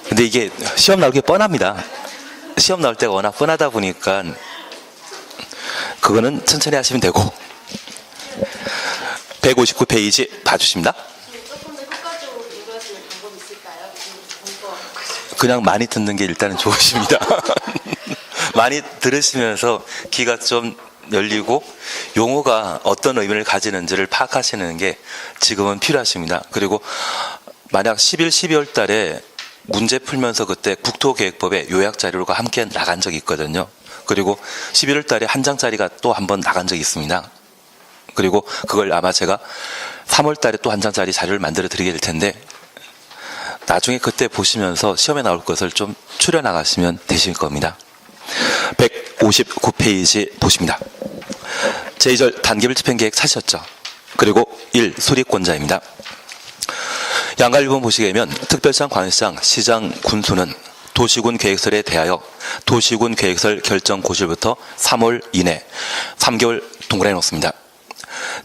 근데 이게 시험 나올 게 뻔합니다. 시험 나올 때가 워낙 뻔하다 보니까 그거는 천천히 하시면 되고. 159페이지 봐주십니다. 조금 더 효과적으로 공부하시는 방법이 있을까요? 그냥 많이 듣는 게 일단은 좋으십니다. 많이 들으시면서 귀가 좀 열리고 용어가 어떤 의미를 가지는지를 파악하시는 게 지금은 필요하십니다. 그리고 만약 11, 12월 달에 문제 풀면서 그때 국토계획법의 요약 자료가 함께 나간 적이 있거든요. 그리고 11월 달에 한 장짜리가 또 한 번 나간 적이 있습니다. 그리고 그걸 아마 제가 3월 달에 또 한 장짜리 자료를 만들어 드리게 될 텐데 나중에 그때 보시면서 시험에 나올 것을 좀 추려 나가시면 되실 겁니다. 159페이지 보십니다. 제2절 단계별 집행계획 찾으셨죠? 그리고 1. 수립권자입니다. 양가 1번 보시게 되면 특별시장, 광역시장, 시장, 군수는 도시군 계획설에 대하여 도시군 계획설 결정 고시부터 3월 이내 3개월 동그라미 놓습니다.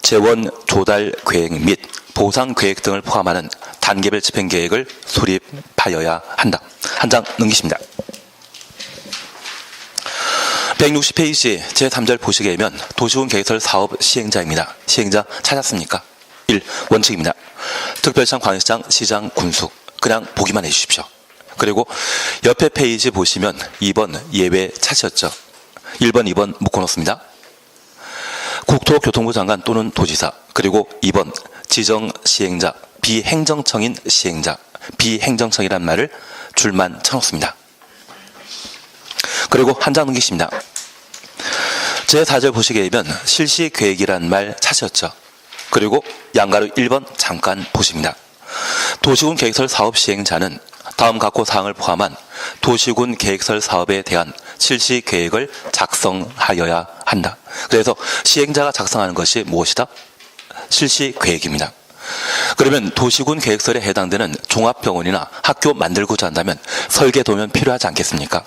재원 조달 계획 및 보상 계획 등을 포함하는 단계별 집행계획을 수립하여야 한다. 한 장 넘기십니다. 160페이지 제3절 보시게 되면 도시군 계획설 사업 시행자입니다. 시행자 찾았습니까? 1. 원칙입니다. 특별시장, 광역시장, 시장, 군수 그냥 보기만 해주십시오. 그리고 옆에 페이지 보시면 2번 예외 찾으셨죠? 1번, 2번 묶어놓습니다. 국토교통부 장관 또는 도지사 그리고 2번 지정 시행자 비행정청인 시행자 비행정청이란 말을 줄만 쳐놓습니다. 그리고 한 장 넘기십니다. 제4절 보시게 되면 실시계획이란 말 찾으셨죠? 그리고 양가로 1번 잠깐 보십니다. 도시군 계획설 사업 시행자는 다음 각호 사항을 포함한 도시군 계획설 사업에 대한 실시 계획을 작성하여야 한다. 그래서 시행자가 작성하는 것이 무엇이다? 실시 계획입니다. 그러면 도시군 계획설에 해당되는 종합병원이나 학교 만들고자 한다면 설계도면 필요하지 않겠습니까?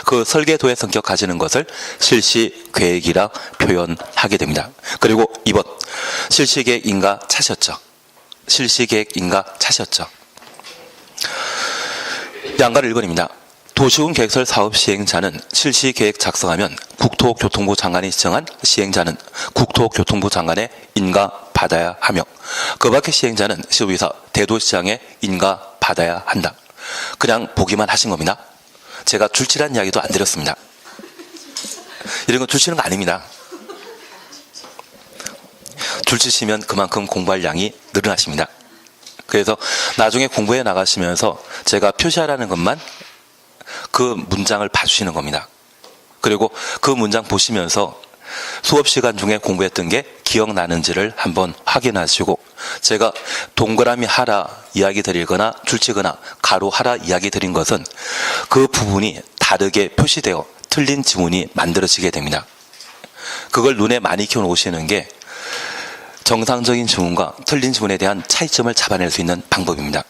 그 설계도의 성격 가지는 것을 실시 계획이라 표현하게 됩니다. 그리고 2번 실시계획 인가 찾으셨죠? 실시계획 인가 찾으셨죠? 양가 1번입니다. 도시군 계획설 사업 시행자는 실시계획 작성하면 국토교통부 장관이 지정한 시행자는 국토교통부 장관의 인가 받아야 하며 그 밖의 시행자는 시도지사, 대도시장의 인가 받아야 한다. 그냥 보기만 하신 겁니다. 제가 줄치란 이야기도 안 드렸습니다. 이런 거 줄치는 거 아닙니다. 줄치시면 그만큼 공부할 양이 늘어나십니다. 그래서 나중에 공부해 나가시면서 제가 표시하라는 것만 그 문장을 봐주시는 겁니다. 그리고 그 문장 보시면서 수업 시간 중에 공부했던 게 기억나는지를 한번 확인하시고 제가 동그라미 하라 이야기 드리거나 줄치거나 가로 하라 이야기 드린 것은 그 부분이 다르게 표시되어 틀린 지문이 만들어지게 됩니다. 그걸 눈에 많이 키워놓으시는 게 정상적인 지문과 틀린 지문에 대한 차이점을 잡아낼 수 있는 방법입니다.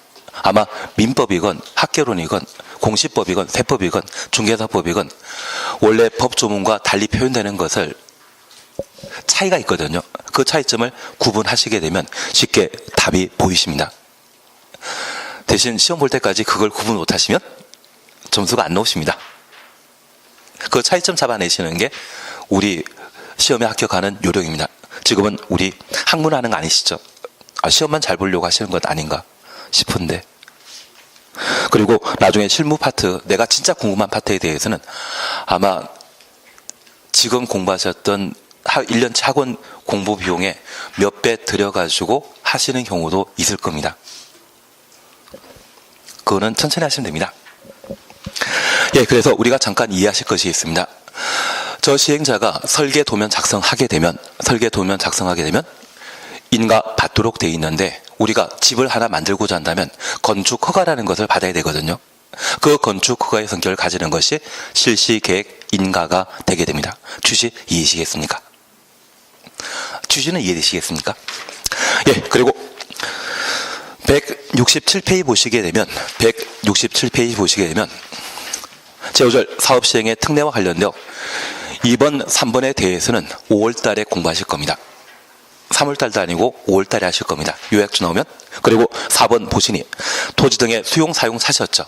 아마 민법이건 학개론이건 공시법이건 세법이건 중개사법이건 원래 법조문과 달리 표현되는 것을 차이가 있거든요. 그 차이점을 구분하시게 되면 쉽게 답이 보이십니다. 대신 시험 볼 때까지 그걸 구분 못하시면 점수가 안 나오십니다. 그 차이점 잡아내시는 게 우리 시험에 합격하는 요령입니다. 지금은 우리 학문하는 거 아니시죠? 시험만 잘 보려고 하시는 것 아닌가 싶은데. 그리고 나중에 실무 파트, 내가 진짜 궁금한 파트에 대해서는 아마 지금 공부하셨던 1년치 학원 공부 비용에 몇 배 들여가지고 하시는 경우도 있을 겁니다. 그거는 천천히 하시면 됩니다. 예, 그래서 우리가 잠깐 이해하실 것이 있습니다. 저 시행자가 설계도면 작성하게 되면 인가 받도록 돼 있는데 우리가 집을 하나 만들고자 한다면 건축 허가라는 것을 받아야 되거든요. 그 건축 허가의 성격을 가지는 것이 실시계획 인가가 되게 됩니다. 취지 이해하시겠습니까? 취지는 이해되시겠습니까? 예, 그리고 167페이지 보시게 되면 제5절 사업 시행의 특례와 관련되어 2번, 3번에 대해서는 5월 달에 공부하실 겁니다. 3월달도 아니고 5월달에 하실 겁니다. 요약주 나오면. 그리고 4번 보시니 토지 등의 수용 사용 사셨죠.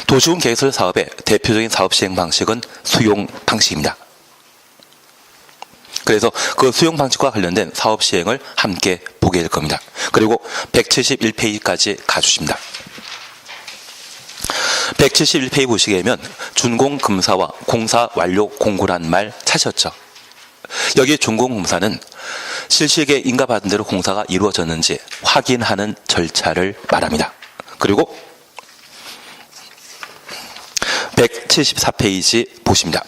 도시군 계획설 사업의 대표적인 사업 시행 방식은 수용 방식입니다. 그래서 그 수용 방식과 관련된 사업 시행을 함께 보게 될 겁니다. 그리고 171페이지까지 가주십니다. 171페이지 보시게 되면 준공검사와 공사 완료 공고란 말 찾으셨죠. 여기 준공검사는 실시에 인가받은 대로 공사가 이루어졌는지 확인하는 절차를 말합니다. 그리고 174페이지 보십니다.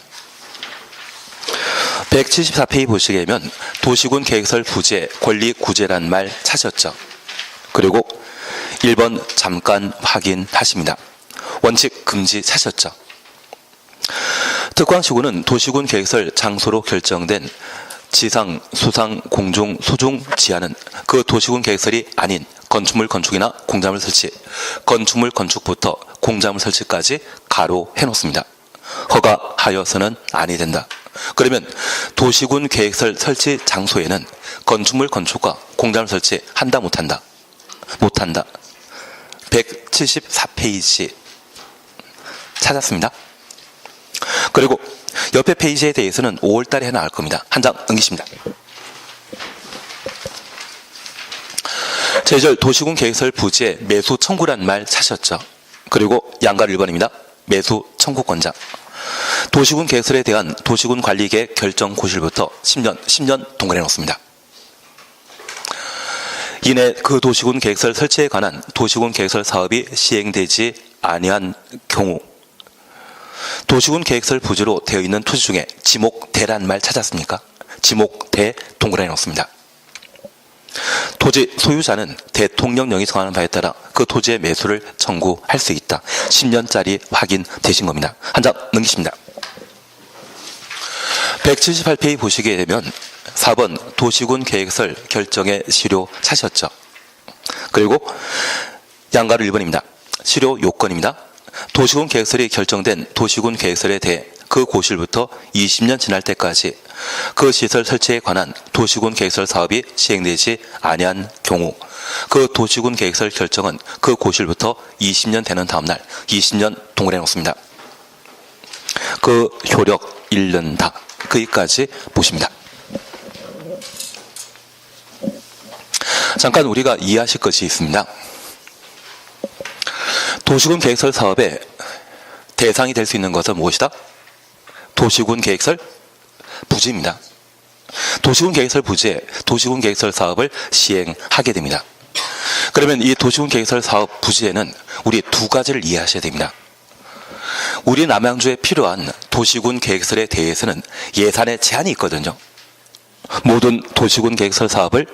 174페이지 보시게 되면 도시군 계획설 부재, 권리 구제란 말 찾으셨죠. 그리고 1번 잠깐 확인하십니다. 원칙 금지 찾으셨죠. 특광시군은 도시군 계획설 장소로 결정된 지상, 수상, 공중, 소중, 지하는 그 도시군 계획설이 아닌 건축물 건축이나 공작물 설치, 건축물 건축부터 공작물 설치까지 가로 해놓습니다. 허가하여서는 아니 된다. 그러면 도시군 계획설 설치 장소에는 건축물 건축과 공작물 설치 한다 못한다? 못한다. 174페이지 찾았습니다. 그리고 옆에 페이지에 대해서는 5월달에 해나갈 겁니다. 한 장 넘기십니다. 제절 도시군 계획설 부지의 매수 청구란 말 찾으셨죠. 그리고 양가 1번입니다. 매수 청구권자. 도시군 계획설에 대한 도시군 관리계획 결정 고실부터 10년 동그래 놓습니다. 이내 그 도시군 계획설 설치에 관한 도시군 계획설 사업이 시행되지 아니한 경우 도시군 계획설 부지로 되어 있는 토지 중에 지목대란 말 찾았습니까? 지목대 동그라미 놓습니다. 토지 소유자는 대통령령이 정하는 바에 따라 그 토지의 매수를 청구할 수 있다. 10년짜리 확인되신 겁니다. 한 장 넘기십니다. 178페이지 보시게 되면 4번 도시군 계획설 결정의 실효 찾으셨죠. 그리고 양가로 1번입니다. 실효 요건입니다. 도시군 계획설이 결정된 도시군 계획설에 대해 그 고실부터 20년 지날 때까지 그 시설 설치에 관한 도시군 계획설 사업이 시행되지 아니한 경우 그 도시군 계획설 결정은 그 고실부터 20년 되는 다음날 20년 동그래 놓습니다. 그 효력 잃는다. 거기까지 보십니다. 잠깐 우리가 이해하실 것이 있습니다. 도시군 계획설 사업의 대상이 될 수 있는 것은 무엇이다? 도시군 계획설 부지입니다. 도시군 계획설 부지에 도시군 계획설 사업을 시행하게 됩니다. 그러면 이 도시군 계획설 사업 부지에는 우리 두 가지를 이해하셔야 됩니다. 우리 남양주에 필요한 도시군 계획설에 대해서는 예산에 제한이 있거든요. 모든 도시군 계획설 사업을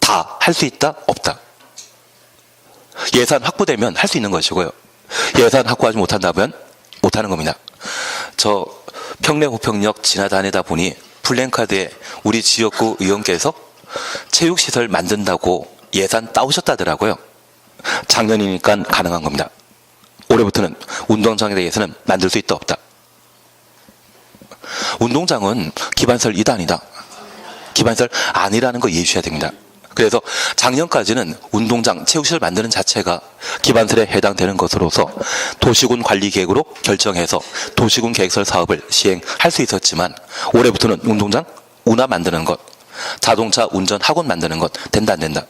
다 할 수 있다? 없다. 예산 확보되면 할 수 있는 것이고요. 예산 확보하지 못한다면 못하는 겁니다. 저 평내 호평역 지나다니다 보니 플랜카드에 우리 지역구 의원께서 체육시설 만든다고 예산 따오셨다더라고요. 작년이니까 가능한 겁니다. 올해부터는 운동장에 대해서는 만들 수 있다 없다. 운동장은 기반설 이다 아니다. 기반설 아니라는 거 이해해 주셔야 됩니다. 그래서 작년까지는 운동장, 체육시설 만드는 자체가 기반설에 해당되는 것으로서 도시군 관리계획으로 결정해서 도시군 계획설 사업을 시행할 수 있었지만 올해부터는 운동장, 운하 만드는 것, 자동차 운전 학원 만드는 것 된다 안 된다.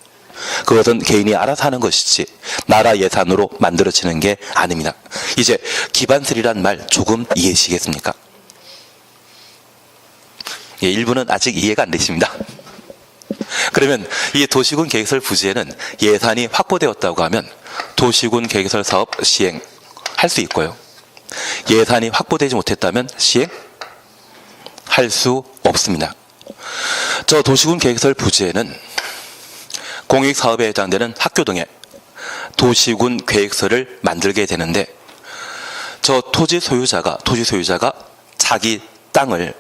그것은 개인이 알아서 하는 것이지 나라 예산으로 만들어지는 게 아닙니다. 이제 기반설이란 말 조금 이해하시겠습니까? 예, 일부는 아직 이해가 안 되십니다. 그러면 이 도시군 계획설 부지에는 예산이 확보되었다고 하면 도시군 계획설 사업 시행할 수 있고요. 예산이 확보되지 못했다면 시행할 수 없습니다. 저 도시군 계획설 부지에는 공익사업에 해당되는 학교 등의 도시군 계획서를 만들게 되는데 저 토지 소유자가 자기 땅을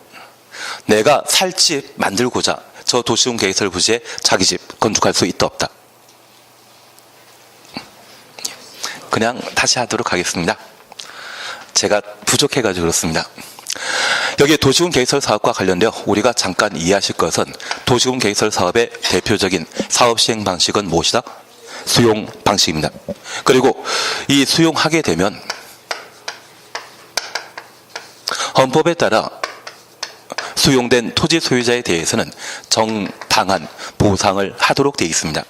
내가 살 집 만들고자 저 도시군 계획설 부지에 자기 집 건축할 수 있다 없다. 그냥 다시 하도록 하겠습니다. 제가 부족해가지고 그렇습니다. 여기 도시군 계획설 사업과 관련되어 우리가 잠깐 이해하실 것은 도시군 계획설 사업의 대표적인 사업 시행 방식은 무엇이다? 수용 방식입니다. 그리고 이 수용하게 되면 헌법에 따라 수용된 토지 소유자에 대해서는 정당한 보상을 하도록 되어 있습니다.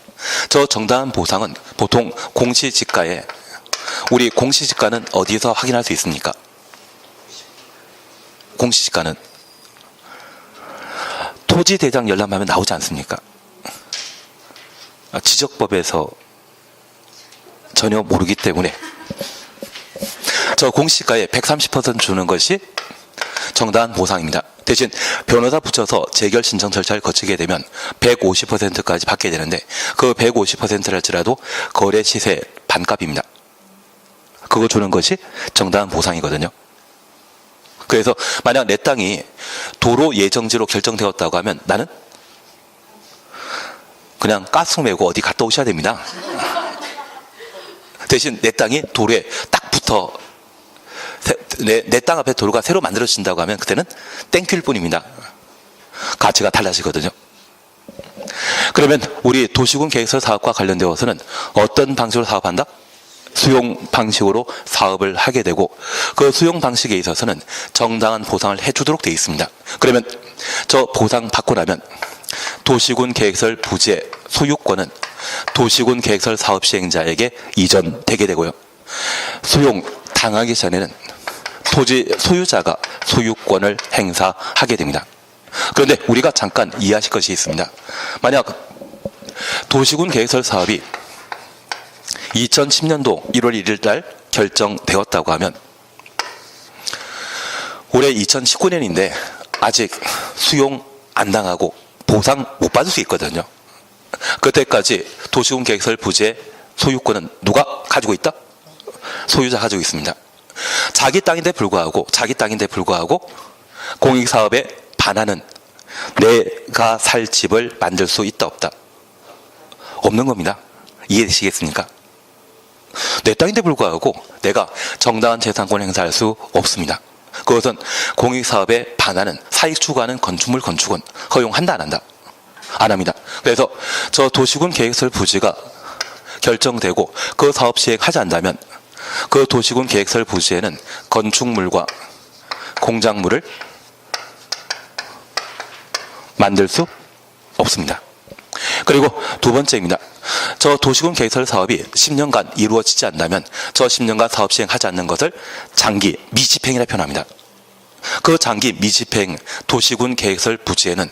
저 정당한 보상은 보통 공시지가에, 우리 공시지가는 어디서 확인할 수 있습니까? 공시지가는 토지대장 열람하면 나오지 않습니까? 지적법에서 전혀 모르기 때문에 저 공시지가에 130% 주는 것이 정당한 보상입니다. 대신 변호사 붙여서 재결 신청 절차를 거치게 되면 150%까지 받게 되는데 그 150%랄지라도 거래 시세 반값입니다. 그거 주는 것이 정당한 보상이거든요. 그래서 만약 내 땅이 도로 예정지로 결정되었다고 하면 나는 그냥 가스 메고 어디 갔다 오셔야 됩니다. 대신 내 땅이 도로에 딱 붙어 내 땅 앞에 도로가 새로 만들어진다고 하면 그때는 땡큐일 뿐입니다. 가치가 달라지거든요. 그러면 우리 도시군 계획설 사업과 관련되어서는 어떤 방식으로 사업한다? 수용 방식으로 사업을 하게 되고 그 수용 방식에 있어서는 정당한 보상을 해주도록 되어 있습니다. 그러면 저 보상 받고 나면 도시군 계획설 부지의 소유권은 도시군 계획설 사업 시행자에게 이전되게 되고요. 수용 당하기 전에는 토지 소유자가 소유권을 행사하게 됩니다. 그런데 우리가 잠깐 이해하실 것이 있습니다. 만약 도시군 계획설 사업이 2010년도 1월 1일 날 결정되었다고 하면 올해 2019년인데 아직 수용 안 당하고 보상 못 받을 수 있거든요. 그때까지 도시군 계획설 부지의 소유권은 누가 가지고 있다? 소유자 가지고 있습니다. 자기 땅인데 불구하고 공익사업에 반하는 내가 살 집을 만들 수 있다 없다? 없는 겁니다. 이해되시겠습니까? 내 땅인데 불구하고 내가 정당한 재산권 행사할 수 없습니다. 그것은 공익사업에 반하는 사익 추구하는 건축물 건축은 허용한다 안 한다? 안 합니다. 그래서 저 도시군 계획설 부지가 결정되고 그 사업 시행하지 않는다면 그 도시군 계획설 부지에는 건축물과 공작물을 만들 수 없습니다. 그리고 두 번째입니다. 저 도시군 계획설 사업이 10년간 이루어지지 않는다면 저 10년간 사업 시행하지 않는 것을 장기 미집행이라 표현합니다. 그 장기 미집행 도시군 계획설 부지에는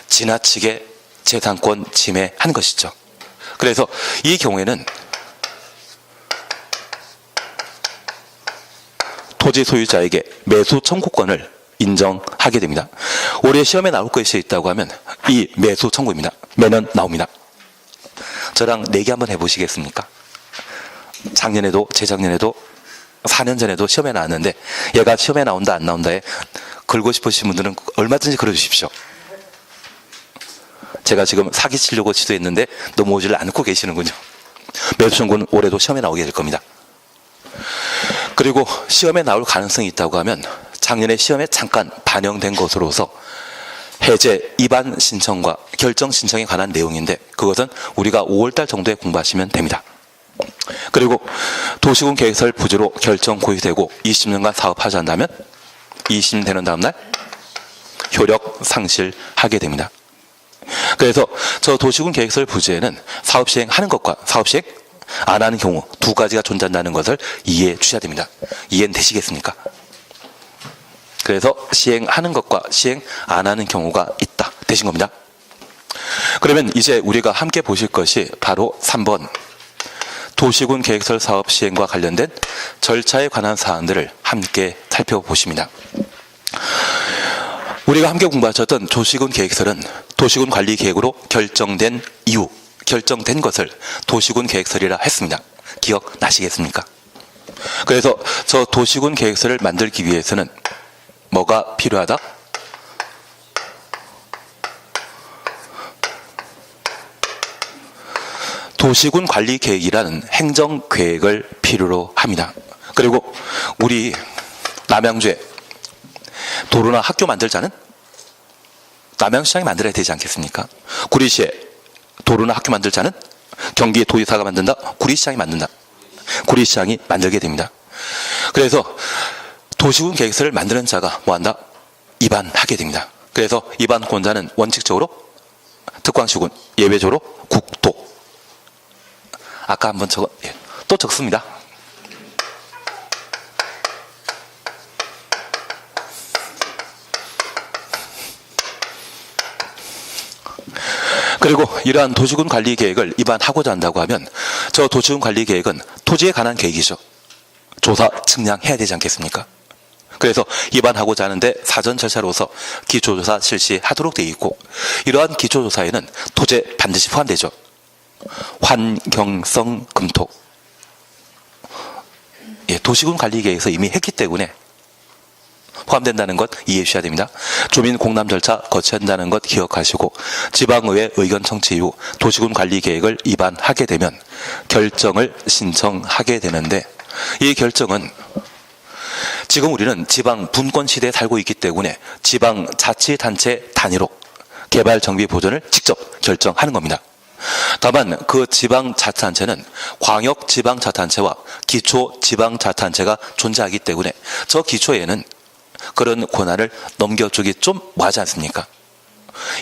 지나치게 재산권 침해한 것이죠. 그래서 이 경우에는 토지 소유자에게 매수 청구권을 인정하게 됩니다. 올해 시험에 나올 것이 있다고 하면 이 매수 청구입니다. 매년 나옵니다. 저랑 내기 한번 해보시겠습니까? 작년에도 재작년에도 4년 전에도 시험에 나왔는데 얘가 시험에 나온다 안 나온다에 걸고 싶으신 분들은 얼마든지 걸어주십시오. 제가 지금 사기치려고 시도했는데 넘어오지를 않고 계시는군요. 매수 청구는 올해도 시험에 나오게 될 겁니다. 그리고 시험에 나올 가능성이 있다고 하면 작년에 시험에 잠깐 반영된 것으로서 해제 입안 신청과 결정 신청에 관한 내용인데 그것은 우리가 5월달 정도에 공부하시면 됩니다. 그리고 도시군 계획설 부지로 결정 고의되고 20년간 사업하지 않는다면 20년 되는 다음날 효력 상실하게 됩니다. 그래서 저 도시군 계획설 부지에는 사업 시행하는 것과 사업 시행 안 하는 경우 두 가지가 존재한다는 것을 이해해 주셔야 됩니다. 이해는 되시겠습니까? 그래서 시행하는 것과 시행 안 하는 경우가 있다. 되신 겁니다. 그러면 이제 우리가 함께 보실 것이 바로 3번 도시군 계획설 사업 시행과 관련된 절차에 관한 사항들을 함께 살펴보십니다. 우리가 함께 공부하셨던 도시군 계획설은 도시군 관리 계획으로 결정된 이유, 결정된 것을 도시군 계획설이라 했습니다. 기억나시겠습니까? 그래서 저 도시군 계획설을 만들기 위해서는 뭐가 필요하다? 도시군 관리 계획이라는 행정 계획을 필요로 합니다. 그리고 우리 남양주에 도로나 학교 만들자는 남양시장이 만들어야 되지 않겠습니까? 구리시에 도로나 학교 만들자는 경기 도지사가 만든다? 구리시장이 만든다? 구리시장이 만들게 됩니다. 그래서 도시군 계획서를 만드는 자가 뭐한다? 입안하게 됩니다. 그래서 입안권자는 원칙적으로 특광시군, 예외적으로 국토. 아까 한번 또 적습니다. 그리고 이러한 도시군 관리 계획을 입안하고자 한다고 하면 저 도시군 관리 계획은 토지에 관한 계획이죠. 조사, 측량해야 되지 않겠습니까? 그래서 입안하고자 하는데 사전 절차로서 기초조사 실시하도록 되어 있고, 이러한 기초조사에는 토지에 반드시 포함되죠. 환경성 검토. 예, 도시군 관리 계획에서 이미 했기 때문에 포함된다는 것 이해해 주셔야 됩니다. 주민 공람 절차 거쳐야 한다는 것 기억하시고, 지방의회 의견 청취 이후 도시군 관리 계획을 입안하게 되면 결정을 신청하게 되는데, 이 결정은 지금 우리는 지방 분권 시대에 살고 있기 때문에 지방 자치단체 단위로 개발 정비 보전을 직접 결정하는 겁니다. 다만 그 지방자치단체는 광역지방자치단체와 기초지방자치단체가 존재하기 때문에 저 기초에는 그런 권한을 넘겨주기 좀 뭐하지 않습니까?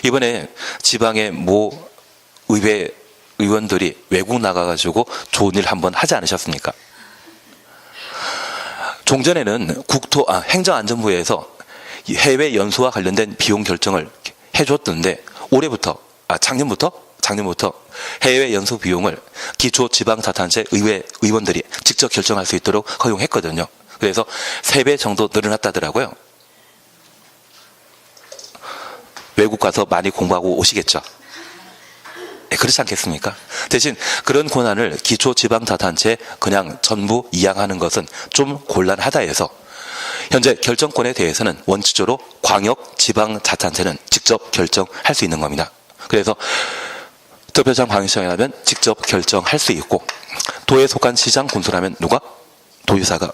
이번에 지방의 모 의회 의원들이 외국 나가가지고 좋은 일 한번 하지 않으셨습니까? 종전에는 행정안전부에서 해외 연수와 관련된 비용 결정을 해줬던데, 작년부터 해외 연수 비용을 기초지방자치단체 의회 의원들이 직접 결정할 수 있도록 허용했거든요. 그래서 3배 정도 늘어났다더라고요. 외국 가서 많이 공부하고 오시겠죠. 네, 그렇지 않겠습니까? 대신 그런 권한을 기초지방자치단체에 그냥 전부 이양하는 것은 좀 곤란하다 해서 현재 결정권에 대해서는 원칙적으로 광역지방자치단체는 직접 결정할 수 있는 겁니다. 그래서 특별시장 광역시장이라면 직접 결정할 수 있고, 도에 속한 시장 군수라면 누가? 도지사가.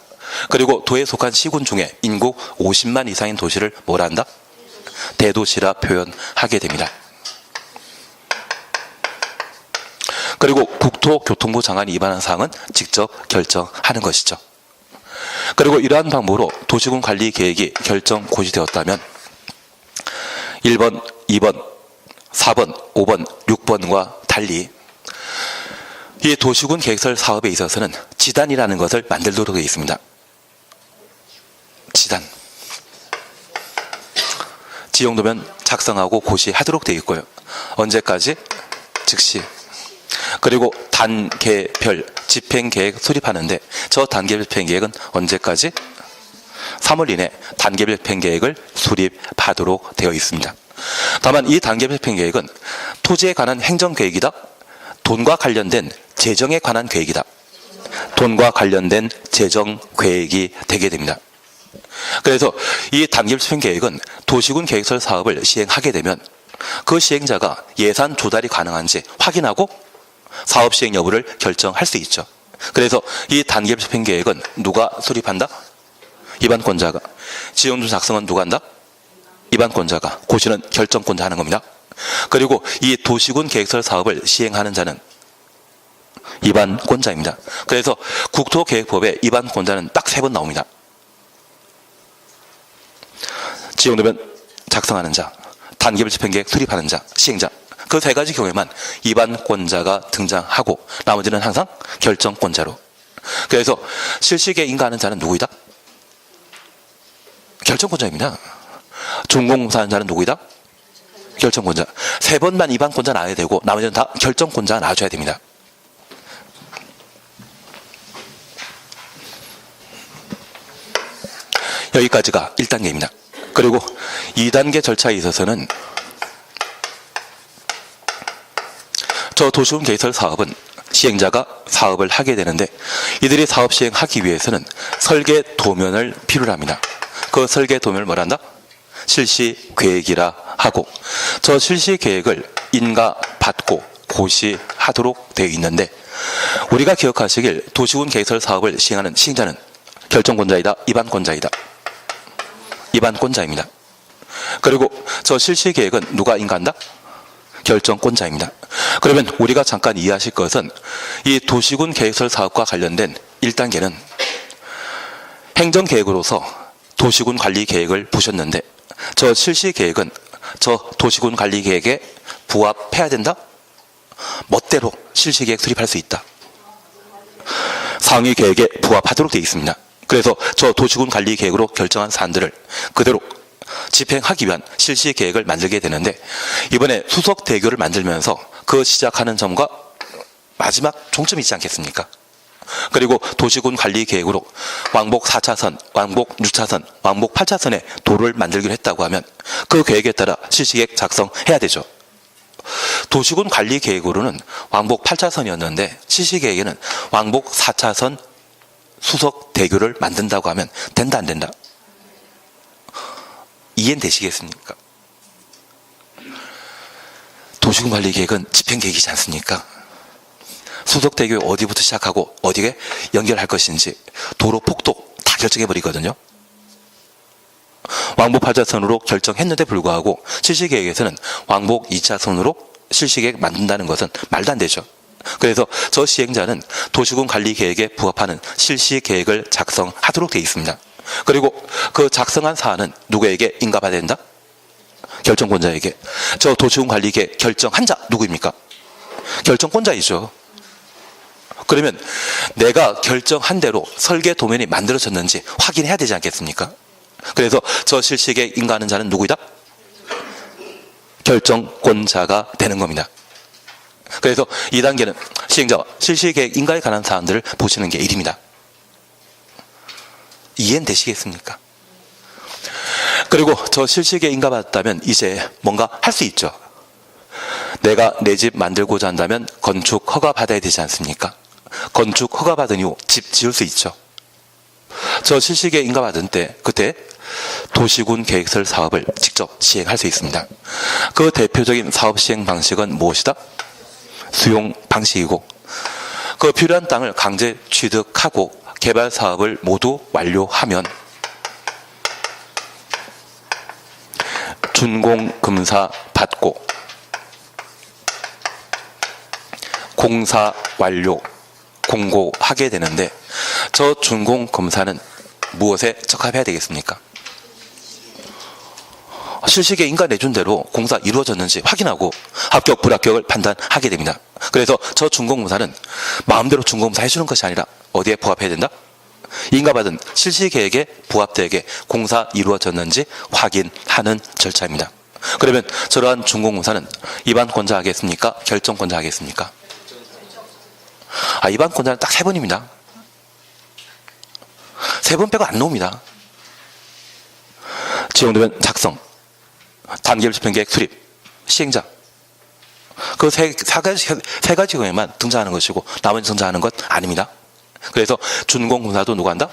그리고 도에 속한 시군 중에 인구 50만 이상인 도시를 뭐라 한다? 대도시라 표현하게 됩니다. 그리고 국토교통부 장관이 입안한 사항은 직접 결정하는 것이죠. 그리고 이러한 방법으로 도시군 관리 계획이 결정 고시되었다면 1번, 2번, 4번, 5번, 6번과 달리 이 도시군 계획설 사업에 있어서는 지단이라는 것을 만들도록 되어 있습니다. 지단. 지정도면 작성하고 고시하도록 되어 있고요. 언제까지? 즉시. 그리고 단계별 집행계획 수립하는데, 저 단계별 집행계획은 언제까지? 3월 이내 단계별 집행계획을 수립하도록 되어 있습니다. 다만 이 단계별 집행계획은 토지에 관한 행정계획이다, 돈과 관련된 재정에 관한 계획이다, 돈과 관련된 재정계획이 되게 됩니다. 그래서 이 단계별 집행계획은 도시군 계획설 사업을 시행하게 되면 그 시행자가 예산 조달이 가능한지 확인하고 사업 시행 여부를 결정할 수 있죠. 그래서 이 단계별 집행계획은 누가 수립한다? 입안권자가. 지원조 작성은 누가 한다? 입안권자가. 고시는 결정권자 하는 겁니다. 그리고 이 도시군 계획설 사업을 시행하는 자는 입안권자입니다. 그래서 국토계획법에 입안권자는 딱 3번 나옵니다. 지정되면 작성하는 자, 단계별 집행계획 수립하는 자, 시행자. 그 3가지 경우에만 입안권자가 등장하고 나머지는 항상 결정권자로. 그래서 실시계획 인가하는 자는 누구이다? 결정권자입니다. 준공사하는 자는 누구이다? 결정권자. 3번만 입안권자 나와야 되고 나머지는 다 결정권자 나와줘야 됩니다. 여기까지가 1단계입니다. 그리고 2단계 절차에 있어서는 저 도시군 계획설 사업은 시행자가 사업을 하게 되는데, 이들이 사업 시행하기 위해서는 설계 도면을 필요로 합니다. 그 설계 도면을 뭐라 한다? 실시 계획이라 하고, 저 실시 계획을 인가받고 고시하도록 되어 있는데, 우리가 기억하시길 도시군 계획설 사업을 시행하는 시행자는 결정권자이다, 입안권자이다? 입안권자입니다. 그리고 저 실시 계획은 누가 인가한다? 결정권자입니다. 그러면 우리가 잠깐 이해하실 것은 이 도시군 계획설 사업과 관련된 1단계는 행정계획으로서 도시군 관리 계획을 보셨는데 저 실시 계획은 저 도시군 관리 계획에 부합해야 된다? 멋대로 실시 계획 수립할 수 있다. 상위 계획에 부합하도록 되어 있습니다. 그래서 저 도시군 관리 계획으로 결정한 사안들을 그대로 집행하기 위한 실시 계획을 만들게 되는데 이번에 수석 대교를 만들면서 그 시작하는 점과 마지막 종점이 있지 않겠습니까? 그리고 도시군 관리 계획으로 왕복 4차선, 왕복 6차선, 왕복 8차선의 도로를 만들기로 했다고 하면 그 계획에 따라 실시 계획 작성해야 되죠. 도시군 관리 계획으로는 왕복 8차선이었는데 실시 계획에는 왕복 4차선 수석 대교를 만든다고 하면 된다 안 된다? 이해는 되시겠습니까? 도시군 관리 계획은 집행 계획이지 않습니까? 수석 대교 어디부터 시작하고 어디에 연결할 것인지 도로 폭도 다 결정해 버리거든요. 왕복 8차선으로 결정했는데 불구하고 실시 계획에서는 왕복 2차선으로 실시 계획 만든다는 것은 말도 안 되죠. 그래서 저 시행자는 도시군 관리 계획에 부합하는 실시 계획을 작성하도록 되어 있습니다. 그리고 그 작성한 사안은 누구에게 인가받아야 된다? 결정권자에게. 저 도시군 관리 계획 결정한 자 누구입니까? 결정권자이죠. 그러면 내가 결정한 대로 설계 도면이 만들어졌는지 확인해야 되지 않겠습니까? 그래서 저 실시 계획 인가하는 자는 누구이다? 결정권자가 되는 겁니다. 그래서 2단계는 시행자와 실시 계획 인가에 관한 사안들을 보시는 게 1입니다. 이해는 되시겠습니까? 그리고 저 실시 계획 인가받았다면 이제 뭔가 할 수 있죠. 내가 내 집 만들고자 한다면 건축 허가 받아야 되지 않습니까? 건축 허가 받은 이후 집 지을 수 있죠. 저 실시 계획 인가 받은 때 그때 도시군 계획설 사업을 직접 시행할 수 있습니다. 그 대표적인 사업 시행 방식은 무엇이다? 수용 방식이고 그 필요한 땅을 강제 취득하고 개발 사업을 모두 완료하면 준공검사 받고 공사 완료 공고하게 되는데 저 준공검사는 무엇에 적합해야 되겠습니까? 실시계 인가 내준 대로 공사 이루어졌는지 확인하고 합격 불합격을 판단하게 됩니다. 그래서 저 준공검사는 마음대로 준공검사 해주는 것이 아니라 어디에 부합해야 된다? 인가받은 실시계획에 부합되게 공사 이루어졌는지 확인하는 절차입니다. 그러면 저러한 준공검사는 입안권자 하겠습니까? 결정권자 하겠습니까? 입안권자는 딱 3번입니다. 3번 빼고 안 나옵니다. 지정되면 작성, 단계별 집행계획 수립, 시행자. 그 세 가지 경우에만 등장하는 것이고 나머지 등장하는 것 아닙니다. 그래서 준공검사도 누가 한다?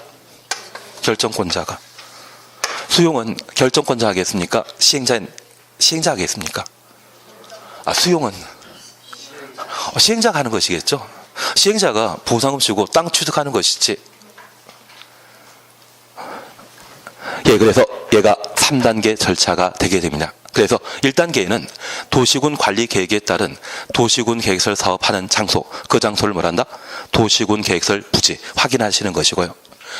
결정권자가. 수용은 결정권자 하겠습니까? 시행자 하겠습니까? 수용은 시행자가 하는 것이겠죠. 시행자가 보상금 주고 땅 취득하는 것이지. 그래서 얘가 3단계 절차가 되게 됩니다. 그래서 1단계에는 도시군 관리 계획에 따른 도시군 계획설 사업하는 장소, 그 장소를 뭐란다? 도시군 계획설 부지 확인하시는 것이고요.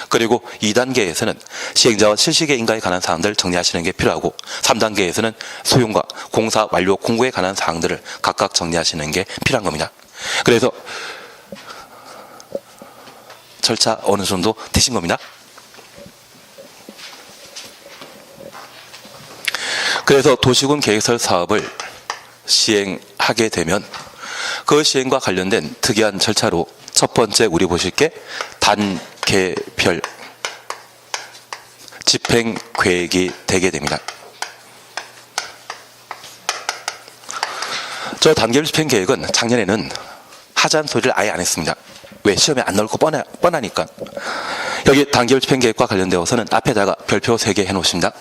그리고 2단계에서는 시행자와 실시계 인가에 관한 사항들 정리하시는 게 필요하고 3단계에서는 소용과 공사 완료 공고에 관한 사항들을 각각 정리하시는 게 필요한 겁니다. 그래서 절차 어느 정도 되신 겁니다. 그래서 도시군 계획설 사업을 시행하게 되면 그 시행과 관련된 특이한 절차로 첫 번째 우리 보실 게 단계별 집행 계획이 되게 됩니다. 저 단계별 집행 계획은 작년에는 하자는 소리를 아예 안 했습니다. 왜? 시험에 안 나올 거 뻔하니까. 여기 단계별 집행 계획과 관련되어서는 앞에다가 별표 3개 해놓습니다.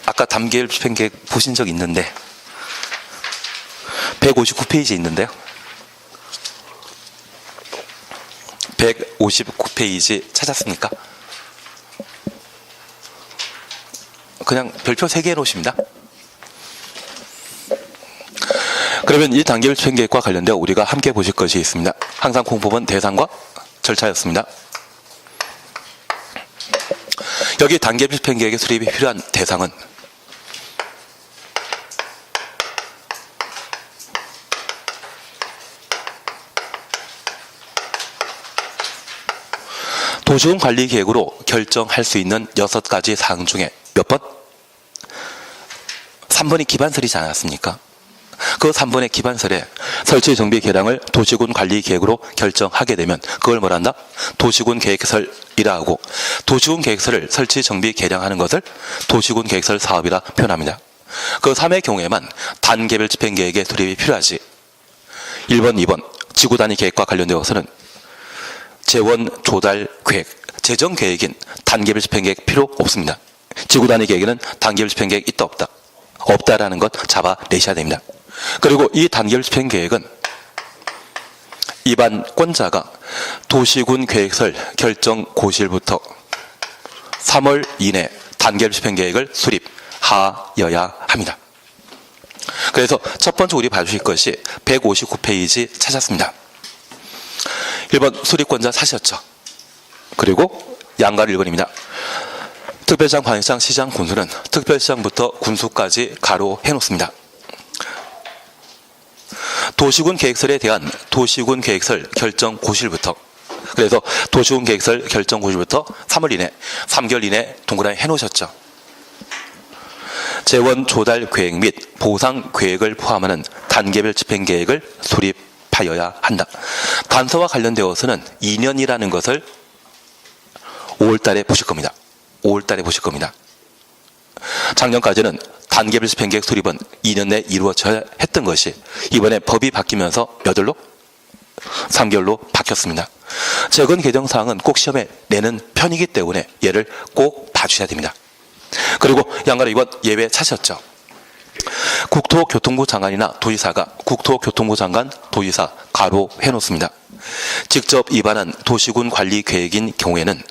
아까 단계별 집행 계획 보신 적 있는데 159페이지 있는데요. 159페이지 찾았습니까? 그냥 별표 3개 놓으십니다. 그러면 이 단계별 집행계획과 관련되어 우리가 함께 보실 것이 있습니다. 항상 공법은 대상과 절차였습니다. 여기 단계별 집행계획의 수립이 필요한 대상은 도시군 관리 계획으로 결정할 수 있는 6가지 사항 중에 몇 번? 3번이 기반설이지 않았습니까? 그 3번의 기반설에 설치 정비 계량을 도시군 관리 계획으로 결정하게 되면 그걸 뭐란다? 도시군 계획설이라 하고, 도시군 계획설을 설치 정비 계량하는 것을 도시군 계획설 사업이라 표현합니다. 그 3의 경우에만 단계별 집행계획의 수립이 필요하지. 1번, 2번 지구 단위 계획과 관련되어서는 재원 조달 계획, 재정 계획인 단계별 집행계획 필요 없습니다. 지구 단위 계획에는 단계별 집행계획 있다 없다? 없다라는 것 잡아내셔야 됩니다. 그리고 이 단계별 집행계획은 입안권자가 도시군 계획설 결정 고시일부터 3월 이내 단계별 집행계획을 수립하여야 합니다. 그래서 첫 번째 우리 봐주실 것이 159페이지 찾았습니다. 1번 수립권자 사셨죠. 그리고 양가로 1번입니다. 특별시장, 관시장, 시장, 군수는 특별시장부터 군수까지 가로 해놓습니다. 도시군 계획설에 대한 도시군 계획설 결정 고시일부터, 그래서 도시군 계획설 결정 고시일부터 3월 이내, 3개월 이내 동그라미 해놓으셨죠. 재원 조달 계획 및 보상 계획을 포함하는 단계별 집행계획을 수립하여야 한다. 단서와 관련되어서는 2년이라는 것을 5월달에 보실 겁니다. 5월달에 보실 겁니다. 작년까지는 단계별 집행계획 수립은 2년 내에 이루어져야 했던 것이 이번에 법이 바뀌면서 몇 월로? 3개월로 바뀌었습니다. 적은 개정사항은 꼭 시험에 내는 편이기 때문에 얘를 꼭 봐주셔야 됩니다. 그리고 양가로 2번 예외 찾으셨죠. 국토교통부 장관이나 도지사가 국토교통부 장관, 도지사 가로 해놓습니다. 직접 위반한 도시군 관리 계획인 경우에는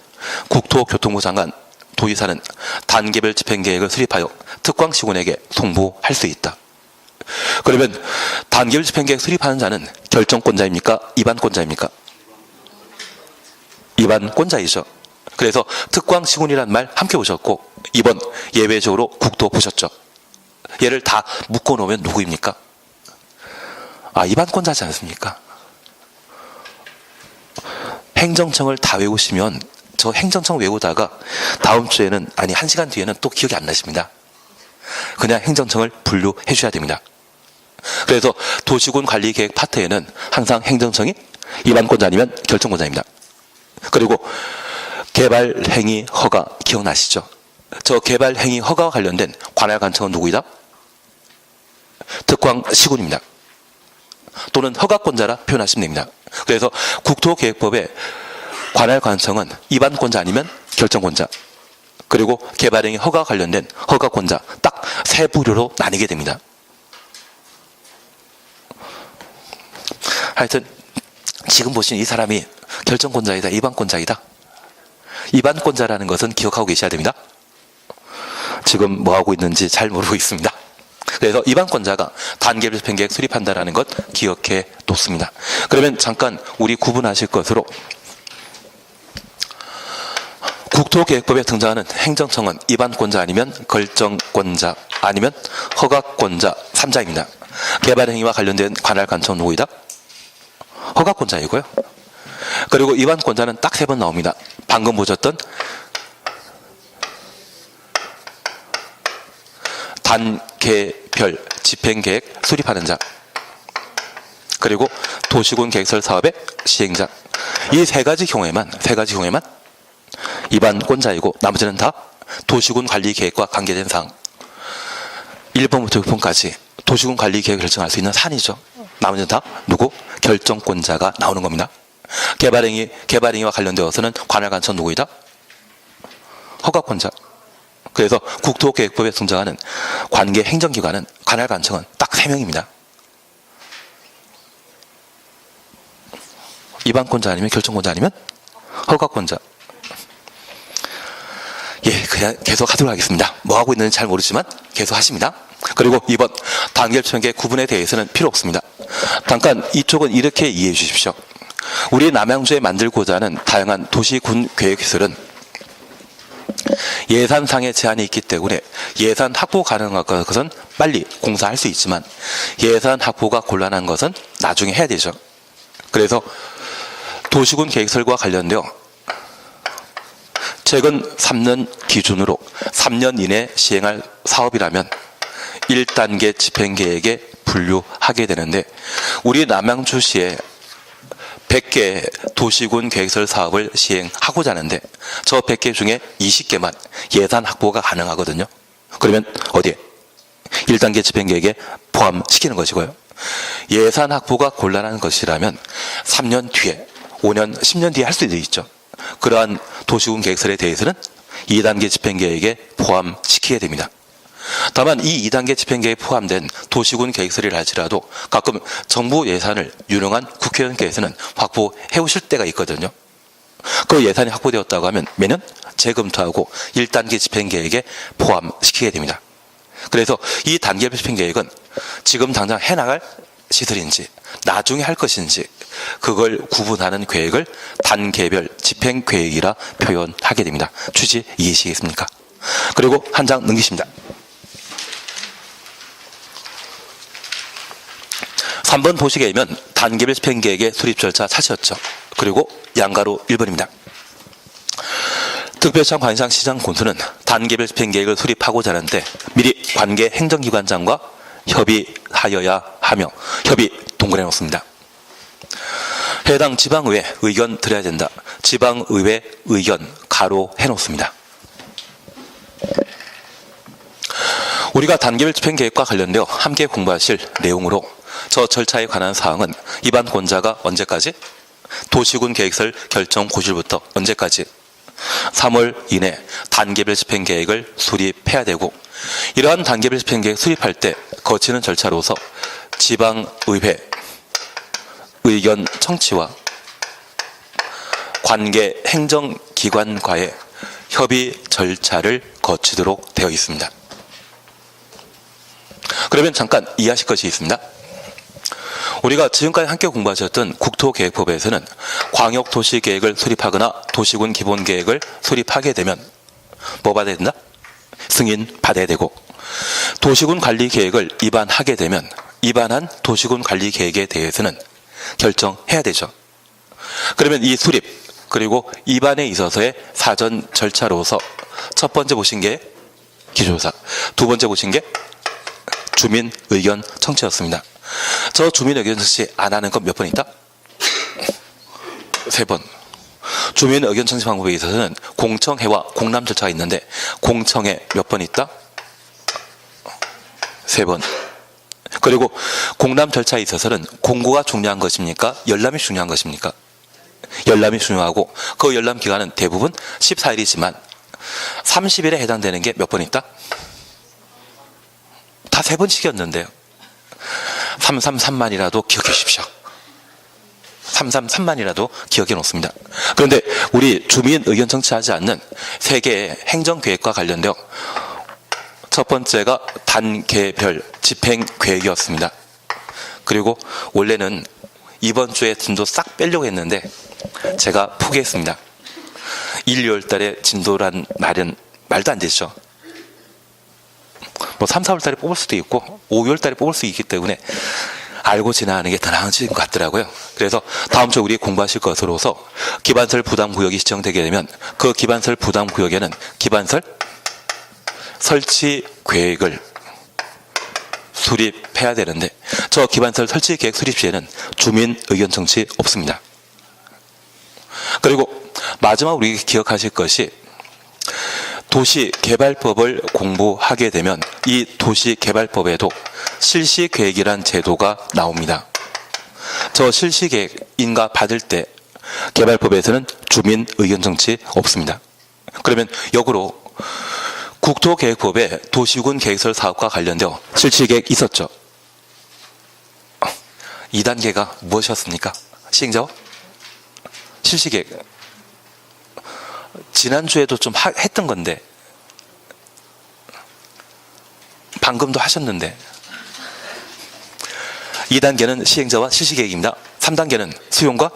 국토교통부 장관, 도지사는 단계별 집행계획을 수립하여 특광시군에게 송부할 수 있다. 그러면 단계별 집행계획 수립하는 자는 결정권자입니까? 위반권자입니까? 위반권자이죠. 그래서 특광시군이라는 말 함께 보셨고, 2번 예외적으로 국토 보셨죠. 얘를 다 묶어놓으면 누구입니까? 위반권자지 않습니까? 행정청을 다 외우시면 저 행정청 외우다가 다음 주에는, 아니 1시간 뒤에는 또 기억이 안 나십니다. 그냥 행정청을 분류해 주셔야 됩니다. 그래서 도시군 관리계획 파트에는 항상 행정청이 위반권자 아니면 결정권자입니다. 그리고 개발행위 허가 기억나시죠? 저 개발행위 허가와 관련된 관할관청은 누구이다? 특광시군입니다. 또는 허가권자라 표현하시면 됩니다. 그래서 국토계획법에 관할관청은 위반권자 아니면 결정권자, 그리고 개발행위 허가와 관련된 허가권자 딱 세 부류로 나뉘게 됩니다. 하여튼 지금 보신 이 사람이 결정권자이다, 위반권자이다? 위반권자라는 것은 기억하고 계셔야 됩니다. 지금 뭐하고 있는지 잘 모르고 있습니다. 그래서 위반권자가 단계별 집행계획 수립한다라는 것 기억해 놓습니다. 그러면 잠깐 우리 구분하실 것으로, 국토계획법에 등장하는 행정청은 위반권자 아니면 결정권자 아니면 허가권자 3자입니다. 개발행위와 관련된 관할관청은 누구이다? 허가권자이고요. 그리고 위반권자는 딱 3번 나옵니다. 방금 보셨던 단계별 집행계획 수립하는 자, 그리고 도시군 계획설 사업의 시행자. 이 3가지 경우에만 위반권자이고 나머지는 다 도시군 관리 계획과 관계된 사항, 1번부터 6번까지 도시군 관리 계획을 결정할 수 있는 사안이죠. 나머지는 다 누구? 결정권자가 나오는 겁니다. 개발행위와 관련되어서는 관할관청 누구이다? 허가권자. 그래서 국토계획법에 등장하는 관계 행정기관은 관할관청은 딱 3명입니다. 위반권자 아니면 결정권자 아니면 허가권자. 예, 그냥 계속 하도록 하겠습니다. 뭐 하고 있는지 잘 모르지만 계속 하십니다. 그리고 2번 단계별평계 구분에 대해서는 필요 없습니다. 잠깐 이쪽은 이렇게 이해해 주십시오. 우리 남양주에 만들고자 하는 다양한 도시군 계획시설은 예산상의 제한이 있기 때문에 예산 확보 가능한 것은 빨리 공사할 수 있지만 예산 확보가 곤란한 것은 나중에 해야 되죠. 그래서 도시군 계획설과 관련되어 최근 3년 기준으로 3년 이내 시행할 사업이라면 1단계 집행계획에 분류하게 되는데 우리 남양주시에 100개 도시군 계획설 사업을 시행하고자 하는데 저 100개 중에 20개만 예산 확보가 가능하거든요. 그러면 어디에? 1단계 집행계획에 포함시키는 것이고요. 예산 확보가 곤란한 것이라면 3년 뒤에 5년, 10년 뒤에 할 수도 있죠. 그러한 도시군 계획설에 대해서는 2단계 집행계획에 포함시키게 됩니다. 다만 이 2단계 집행계획에 포함된 도시군 계획설이라 할지라도 가끔 정부 예산을 유능한 국회의원께서는 확보해 오실 때가 있거든요. 그 예산이 확보되었다고 하면 매년 재검토하고 1단계 집행계획에 포함시키게 됩니다. 그래서 이 단계별 집행계획은 지금 당장 해나갈 시설인지 나중에 할 것인지 그걸 구분하는 계획을 단계별 집행계획이라 표현하게 됩니다. 취지 이해하시겠습니까? 그리고 한 장 넘기십니다. 3번 보시게 되면 단계별 집행계획의 수립 절차 찾으셨죠. 그리고 양가로 1번입니다. 특별시장 관시장 시장 군수는 단계별 집행계획을 수립하고자 하는데 미리 관계 행정기관장과 협의하여야 하며 협의 동굴해 놓습니다. 해당 지방의회 의견 드려야 된다. 지방의회 의견 가로 해놓습니다. 우리가 단계별 집행계획과 관련되어 함께 공부하실 내용으로 저 절차에 관한 사항은 입안 권자가 언제까지? 도시군 계획설 결정 고시부터 언제까지? 3월 이내 단계별 집행계획을 수립해야 되고 이러한 단계별 집행계획 수립할 때 거치는 절차로서 지방의회 의견 청취와 관계 행정기관과의 협의 절차를 거치도록 되어 있습니다. 그러면 잠깐 이해하실 것이 있습니다. 우리가 지금까지 함께 공부하셨던 국토계획법에서는 광역도시계획을 수립하거나 도시군 기본계획을 수립하게 되면 뭐 받아야 된다? 승인 받아야 되고 도시군 관리계획을 입안하게 되면 입안한 도시군 관리계획에 대해서는 결정해야 되죠. 그러면 이 수립 그리고 입안에 있어서의 사전 절차로서 첫 번째 보신 게 기초조사, 두 번째 보신 게 주민 의견 청취였습니다. 저 주민 의견 청취 안 하는 건 몇 번 있다? 3번. 주민 의견 청취 방법에 있어서는 공청회와 공람 절차가 있는데 공청회 몇 번 있다? 3번. 그리고 공람 절차에 있어서는 공고가 중요한 것입니까? 열람이 중요한 것입니까? 열람이 중요하고 그 열람 기간은 대부분 14일이지만 30일에 해당되는 게 몇 번 있다? 다 3번씩이었는데요. 333만이라도 기억해 주십시오. 333만이라도 기억해 놓습니다. 그런데 우리 주민 의견 청취하지 않는 세계의 행정계획과 관련되어 첫 번째가 단계별 집행계획이었습니다. 그리고 원래는 이번 주에 진도 싹 빼려고 했는데 제가 포기했습니다. 1, 2월 달에 진도란 말은 말도 안 되죠. 뭐 3, 4월 달에 뽑을 수도 있고 5, 6월 달에 뽑을 수 있기 때문에 알고 지나가는 게 더 나은 것 같더라고요. 그래서 다음 주에 우리 공부하실 것으로서 기반설 부담구역이 지정되게 되면 그 기반설 부담구역에는 기반설 설치 계획을 수립해야 되는데 저 기반설 설치 계획 수립 시에는 주민 의견 청취 없습니다. 그리고 마지막 우리 기억하실 것이 도시개발법을 공부하게 되면 이 도시개발법에도 실시계획이란 제도가 나옵니다. 저 실시계획인가 받을 때 개발법에서는 주민 의견 청취 없습니다. 그러면 역으로 국토계획법에 도시군 계획설 사업과 관련되어 실시계획 있었죠. 2단계가 무엇이었습니까? 시행자와 실시계획. 지난주에도 좀 했던 건데 방금도 하셨는데. 2단계는 시행자와 실시계획입니다. 3단계는 수용과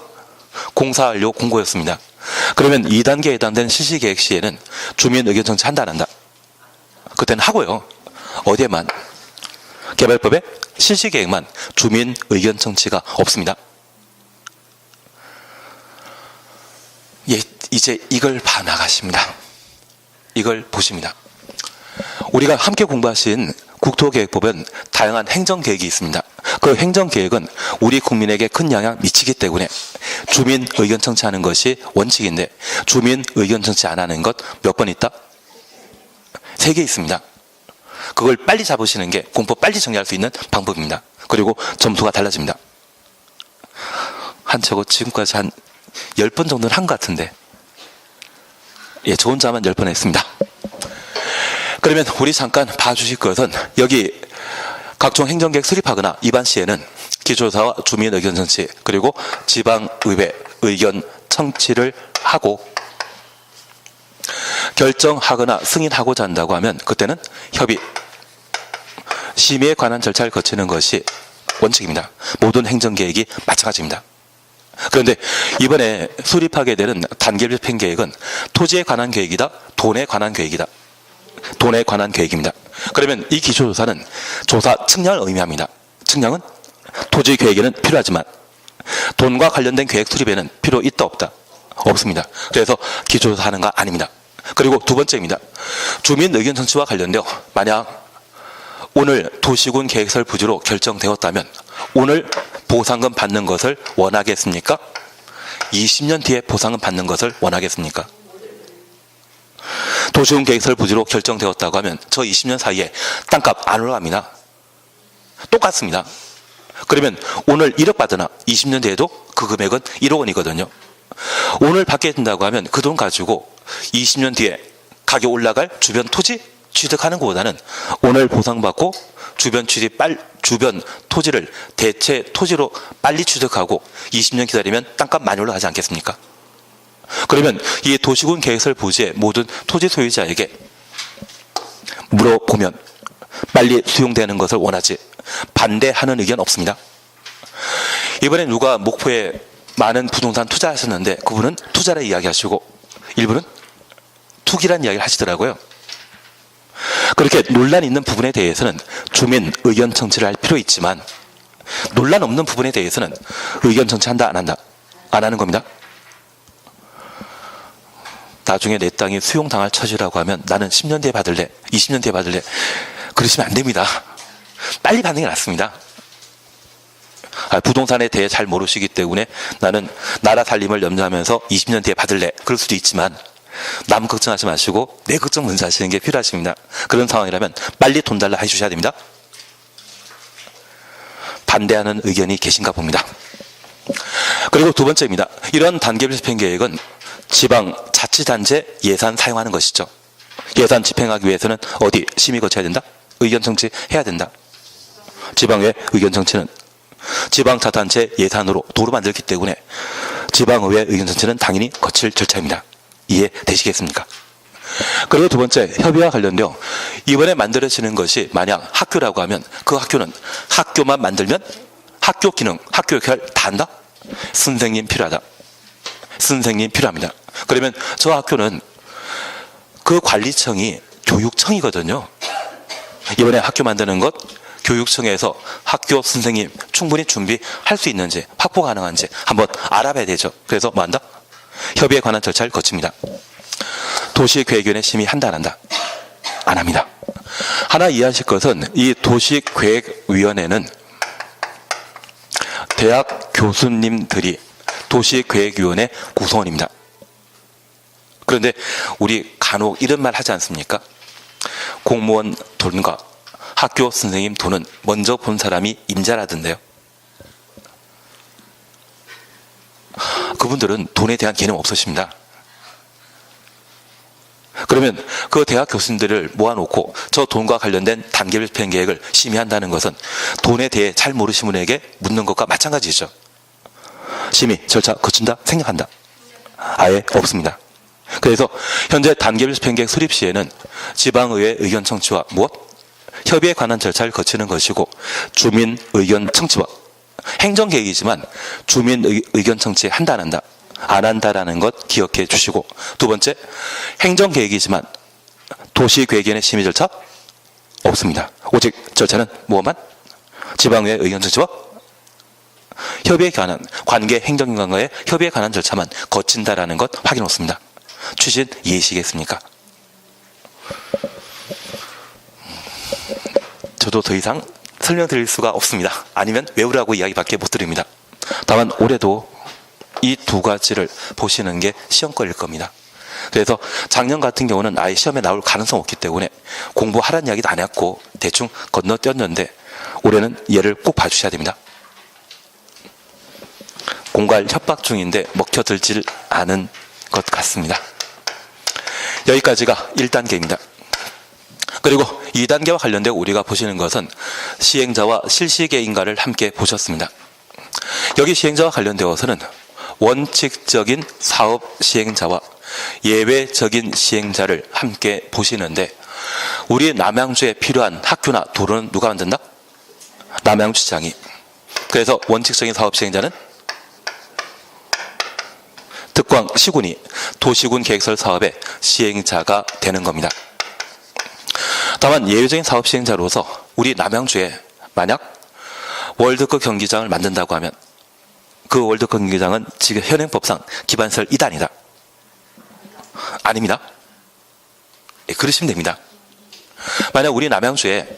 공사 완료 공고였습니다. 그러면 2단계에 해당된 실시계획 시에는 주민 의견 청취 한다 안 한다? 그때는 하고요. 어디에만? 개발법에 실시계획만 주민 의견 청취가 없습니다. 예, 이제 이걸 봐 나가십니다. 이걸 보십니다. 우리가 함께 공부하신 국토계획법은 다양한 행정계획이 있습니다. 그 행정계획은 우리 국민에게 큰 영향 미치기 때문에 주민 의견 청취하는 것이 원칙인데 주민 의견 청취 안 하는 것 몇 번 있다? 3개 있습니다. 그걸 빨리 잡으시는 게 공법 빨리 정리할 수 있는 방법입니다. 그리고 점수가 달라집니다. 한 저거 지금까지 한 10번 정도는 한 것 같은데 예, 저 혼자만 10번 했습니다. 그러면 우리 잠깐 봐주실 것은 여기 각종 행정계획 수립하거나 입안 시에는 기초조사와 주민 의견 청취 그리고 지방의회 의견 청취를 하고 결정하거나 승인하고자 한다고 하면 그때는 협의, 심의에 관한 절차를 거치는 것이 원칙입니다. 모든 행정계획이 마찬가지입니다. 그런데 이번에 수립하게 되는 단계별 집행계획은 토지에 관한 계획이다, 돈에 관한 계획이다. 돈에 관한 계획입니다. 그러면 이 기초조사는 조사 측량을 의미합니다. 측량은 토지 계획에는 필요하지만 돈과 관련된 계획 수립에는 필요 있다 없다? 없습니다. 그래서 기초조사하는 거 아닙니다. 그리고 두 번째입니다. 주민 의견 청취와 관련되어 만약 오늘 도시군 계획설 부지로 결정되었다면 오늘 보상금 받는 것을 원하겠습니까? 20년 뒤에 보상금 받는 것을 원하겠습니까? 도시군 계획설 부지로 결정되었다고 하면 저 20년 사이에 땅값 안 올라갑니다. 똑같습니다. 그러면 오늘 1억 받으나 20년 뒤에도 그 금액은 1억 원이거든요. 오늘 받게 된다고 하면 그 돈 가지고 20년 뒤에 가격 올라갈 주변 토지 취득하는 것보다는 오늘 보상받고 주변 토지를 대체 토지로 빨리 취득하고 20년 기다리면 땅값 많이 올라가지 않겠습니까? 그러면 이 도시군 계획설 부지의 모든 토지 소유자에게 물어보면 빨리 수용되는 것을 원하지 반대하는 의견 없습니다. 이번에 누가 목포에 많은 부동산 투자하셨는데 그분은 투자를 이야기하시고 일부는 투기란 이야기를 하시더라고요. 그렇게 논란 있는 부분에 대해서는 주민 의견 청취를 할 필요 있지만 논란 없는 부분에 대해서는 의견 청취한다 안 한다? 안 하는 겁니다. 나중에 내 땅이 수용당할 처지라고 하면 나는 10년 뒤에 받을래, 20년 뒤에 받을래. 그러시면 안 됩니다. 빨리 받는 게 낫습니다. 부동산에 대해 잘 모르시기 때문에 나는 나라 살림을 염려하면서 20년 뒤에 받을래. 그럴 수도 있지만 남 걱정하지 마시고 내 걱정 먼저 하시는 게 필요하십니다. 그런 상황이라면 빨리 돈 달라 해주셔야 됩니다. 반대하는 의견이 계신가 봅니다. 그리고 두 번째입니다. 이런 단계별 집행계획은 지방자치단체 예산 사용하는 것이죠. 예산 집행하기 위해서는 어디 심의 거쳐야 된다? 의견 청취해야 된다. 지방의 의견 청취는 지방자치단체 예산으로 도로 만들기 때문에 지방의회 의견 청취는 당연히 거칠 절차입니다. 이해되시겠습니까? 그리고 두 번째, 협의와 관련되어 이번에 만들어지는 것이 만약 학교라고 하면 그 학교는 학교만 만들면 학교 기능, 학교 역할 다 한다? 선생님 필요하다. 선생님 필요합니다. 그러면 저 학교는 그 관리청이 교육청이거든요. 이번에 학교 만드는 것 교육청에서 학교 선생님 충분히 준비할 수 있는지 확보 가능한지 한번 알아봐야 되죠. 그래서 뭐 한다? 협의에 관한 절차를 거칩니다. 도시계획위원회 심의한다 안 한다? 안 합니다. 하나 이해하실 것은 이 도시계획위원회는 대학 교수님들이 도시계획위원회 구성원입니다. 그런데 우리 간혹 이런 말 하지 않습니까? 공무원 돈과 학교 선생님 돈은 먼저 본 사람이 임자라던데요. 그분들은 돈에 대한 개념 없으십니다. 그러면 그 대학 교수님들을 모아놓고 저 돈과 관련된 단계별 집행 계획을 심의한다는 것은 돈에 대해 잘 모르신 분에게 묻는 것과 마찬가지죠. 심의 절차 거친다? 생략한다? 아예 없습니다. 그래서 현재 단계별 집행 계획 수립 시에는 지방의회 의견 청취와 무엇? 협의에 관한 절차를 거치는 것이고 주민 의견 청취와 행정계획이지만 주민 의견 청취 한다 안 한다 안 한다라는 것 기억해 주시고, 두 번째, 행정계획이지만 도시계획위원회 심의 절차 없습니다. 오직 절차는 무엇만? 지방의회 의견 청취와 협의에 관한 관계 행정기관과의 협의에 관한 절차만 거친다라는 것 확인 없습니다. 취신 이해시겠습니까? 저도 더 이상 설명드릴 수가 없습니다. 아니면 외우라고 이야기밖에 못 드립니다. 다만 올해도 이 두 가지를 보시는 게 시험거리일 겁니다. 그래서 작년 같은 경우는 아예 시험에 나올 가능성이 없기 때문에 공부하라는 이야기도 안 했고 대충 건너뛰었는데, 올해는 얘를 꼭 봐주셔야 됩니다. 공갈 협박 중인데 먹혀들질 않은 것 같습니다. 여기까지가 1단계입니다. 그리고 2단계와 관련되어 우리가 보시는 것은 시행자와 실시계획인가를 함께 보셨습니다. 여기 시행자와 관련되어서는 원칙적인 사업 시행자와 예외적인 시행자를 함께 보시는데, 우리 남양주에 필요한 학교나 도로는 누가 만든다? 남양주시장이. 그래서 원칙적인 사업 시행자는 득광 시군이 도시군 계획설 사업의 시행자가 되는 겁니다. 다만 예외적인 사업 시행자로서 우리 남양주에 만약 월드컵 경기장을 만든다고 하면 그 월드컵 경기장은 지금 현행법상 기반설 2단이다. 아닙니다. 예, 그러시면 됩니다. 만약 우리 남양주에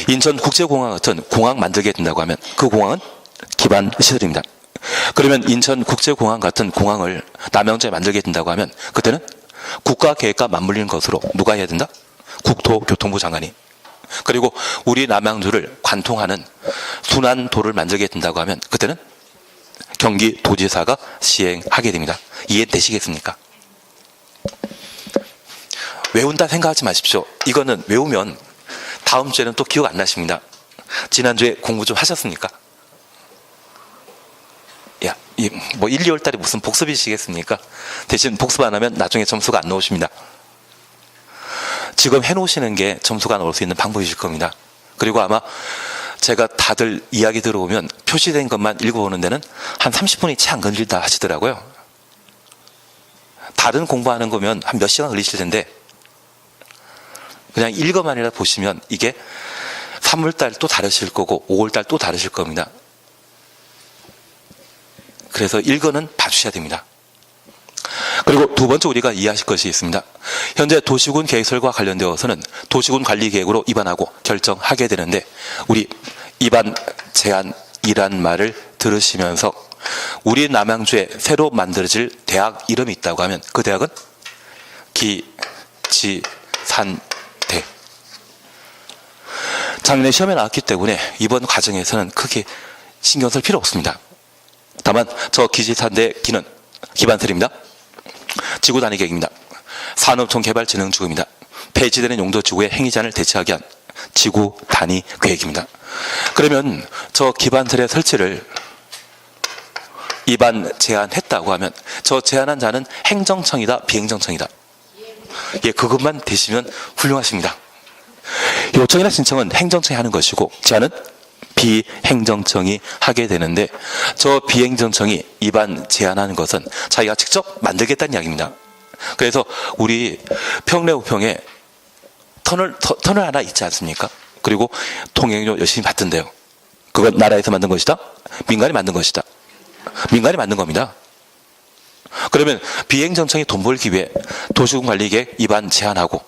인천국제공항 같은 공항 만들게 된다고 하면 그 공항은 기반 시설입니다. 그러면 인천국제공항 같은 공항을 남양주에 만들게 된다고 하면 그때는 국가계획과 맞물리는 것으로 누가 해야 된다? 국토교통부 장관이. 그리고 우리 남양주를 관통하는 순환도를 만들게 된다고 하면 그때는 경기도지사가 시행하게 됩니다. 이해되시겠습니까? 외운다 생각하지 마십시오. 이거는 외우면 다음 주에는 또 기억 안 나십니다. 지난주에 공부 좀 하셨습니까? 야, 뭐 1, 2월 달에 무슨 복습이시겠습니까? 대신 복습 안 하면 나중에 점수가 안 나오십니다. 지금 해놓으시는 게 점수가 나올 수 있는 방법이실 겁니다. 그리고 아마 제가 다들 이야기 들어보면 표시된 것만 읽어보는 데는 한 30분이 채 안 걸린다 하시더라고요. 다른 공부하는 거면 한 몇 시간 걸리실 텐데 그냥 읽어만이라 보시면 이게 3월달 또 다르실 거고 5월달 또 다르실 겁니다. 그래서 읽어는 봐주셔야 됩니다. 그리고 두 번째 우리가 이해하실 것이 있습니다. 현재 도시군 계획설과 관련되어서는 도시군 관리계획으로 입안하고 결정하게 되는데, 우리 입안 제한이란 말을 들으시면서 우리 남양주에 새로 만들어질 대학 이름이 있다고 하면 그 대학은 기지산대. 작년에 시험에 나왔기 때문에 이번 과정에서는 크게 신경 쓸 필요 없습니다. 다만 저 기지산대 기는 기반설입니다. 지구 단위 계획입니다. 산업총개발진흥지구입니다. 폐지되는 용도지구의 행위자를 대체하기 위한 지구 단위 계획입니다. 그러면 저 기반설의 설치를 입안 제한했다고 하면 저 제한한 자는 행정청이다, 비행정청이다? 예, 그것만 되시면 훌륭하십니다. 요청이나 신청은 행정청이 하는 것이고 제한은 비행정청이 하게 되는데, 저 비행정청이 입안 제한하는 것은 자기가 직접 만들겠다는 이야기입니다. 그래서 우리 평내우평에 터널 하나 있지 않습니까? 그리고 통행료 열심히 받던데요. 그건 나라에서 만든 것이다? 민간이 만든 것이다? 민간이 만든 겁니다. 그러면 비행정청이 돈 벌기 위해 도시군관리계획 입안 제한하고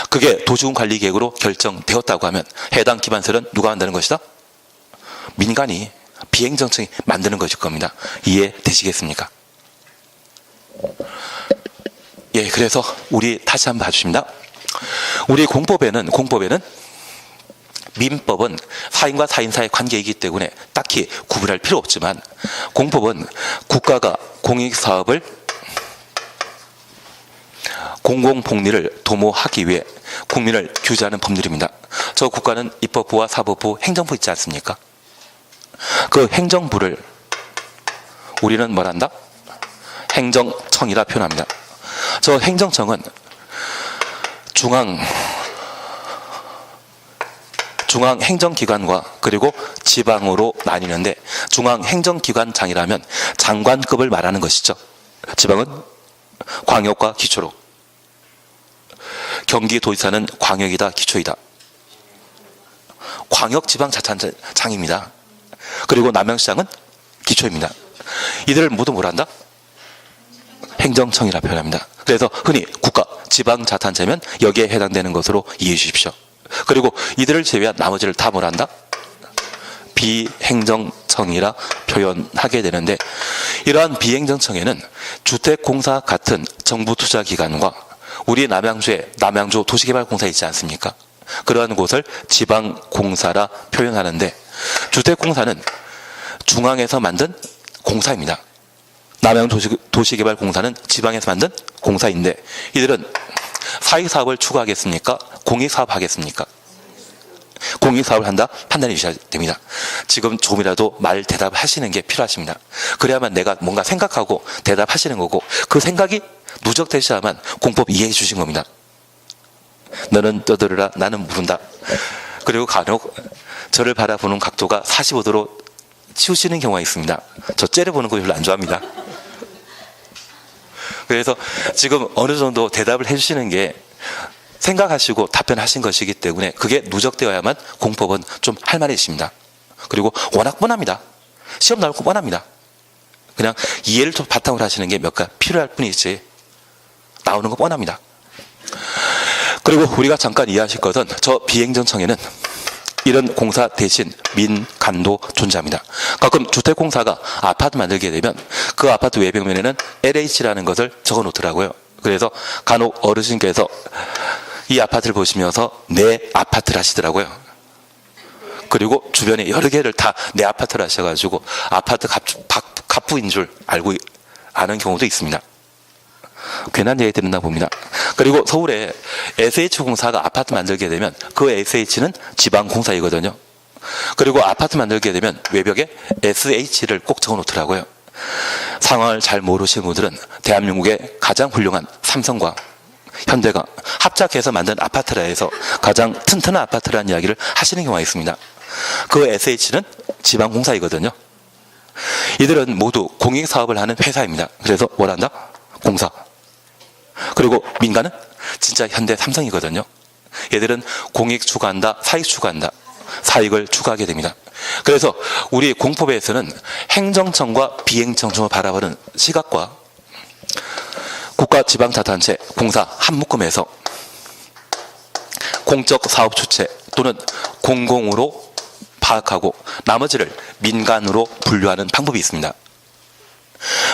그게 도시군관리계획으로 결정되었다고 하면 해당 기반설은 누가 만드는 것이다? 민간이, 비행정청이 만드는 것일 겁니다. 이해되시겠습니까? 예, 그래서 우리 다시 한번 봐주십니다. 우리 공법에는 민법은 사인과 사인 사이의 관계이기 때문에 딱히 구분할 필요 없지만, 공법은 국가가 공익사업을 공공복리를 도모하기 위해 국민을 규제하는 법률입니다. 저 국가는 입법부와 사법부, 행정부 있지 않습니까? 그 행정부를 우리는 뭐란다? 행정청이라 표현합니다. 저 행정청은 중앙 중앙행정기관과 그리고 지방으로 나뉘는데 중앙행정기관장이라면 장관급을 말하는 것이죠. 지방은 광역과 기초로. 경기도지사는 광역이다, 기초이다. 광역지방자치단체장입니다. 그리고 남양시장은 기초입니다. 이들을 모두 뭐란다? 행정청이라 표현합니다. 그래서 흔히 국가 지방자치단체면 여기에 해당되는 것으로 이해해 주십시오. 그리고 이들을 제외한 나머지를 다 뭐란다? 비행정청이라 표현하게 되는데, 이러한 비행정청에는 주택공사 같은 정부 투자기관과 우리 남양주에 남양주 도시개발공사 있지 않습니까? 그러한 곳을 지방공사라 표현하는데, 주택공사는 중앙에서 만든 공사입니다. 남양주 도시개발공사는 지방에서 만든 공사인데, 이들은 사익사업을 추구하겠습니까? 공익사업 하겠습니까? 공익사업을 한다? 판단해 주셔야 됩니다. 지금 조금이라도 말 대답하시는 게 필요하십니다. 그래야만 내가 뭔가 생각하고 대답하시는 거고, 그 생각이 누적되셔야만 공법 이해해 주신 겁니다. 너는 떠들으라, 나는 물은다. 그리고 간혹 저를 바라보는 각도가 45도로 치우치는 경우가 있습니다. 저 째려보는 거 별로 안 좋아합니다. 그래서 지금 어느 정도 대답을 해주시는 게 생각하시고 답변하신 것이기 때문에 그게 누적되어야만 공법은 좀 할만해집니다. 그리고 워낙 뻔합니다. 시험 나올 거 뻔합니다. 그냥 이해를 좀 바탕으로 하시는 게 몇 가지 필요할 뿐이지 나오는 거 뻔합니다. 그리고 우리가 잠깐 이해하실 것은 저 비행정청에는 이런 공사 대신 민간도 존재합니다. 가끔 주택공사가 아파트 만들게 되면 그 아파트 외벽면에는 LH라는 것을 적어 놓더라고요. 그래서 간혹 어르신께서 이 아파트를 보시면서 내 아파트를 하시더라고요. 그리고 주변에 여러 개를 다 내 아파트를 하셔가지고 아파트 갑부인 줄 알고 아는 경우도 있습니다. 괜한 얘기 들었나 봅니다. 그리고 서울에 SH공사가 아파트 만들게 되면 그 SH는 지방공사이거든요. 그리고 아파트 만들게 되면 외벽에 SH를 꼭 적어 놓더라고요. 상황을 잘 모르시는 분들은 대한민국의 가장 훌륭한 삼성과 현대가 합작해서 만든 아파트라 해서 가장 튼튼한 아파트라는 이야기를 하시는 경우가 있습니다. 그 SH는 지방공사이거든요. 이들은 모두 공익사업을 하는 회사입니다. 그래서 뭘 한다? 공사. 그리고 민간은 진짜 현대 삼성이거든요. 얘들은 공익 추구한다, 사익 추구한다. 사익을 추구하게 됩니다. 그래서 우리 공법에서는 행정청과 비행정청을 바라보는 시각과 국가지방자치단체 공사 한 묶음에서 공적 사업 주체 또는 공공으로 파악하고 나머지를 민간으로 분류하는 방법이 있습니다.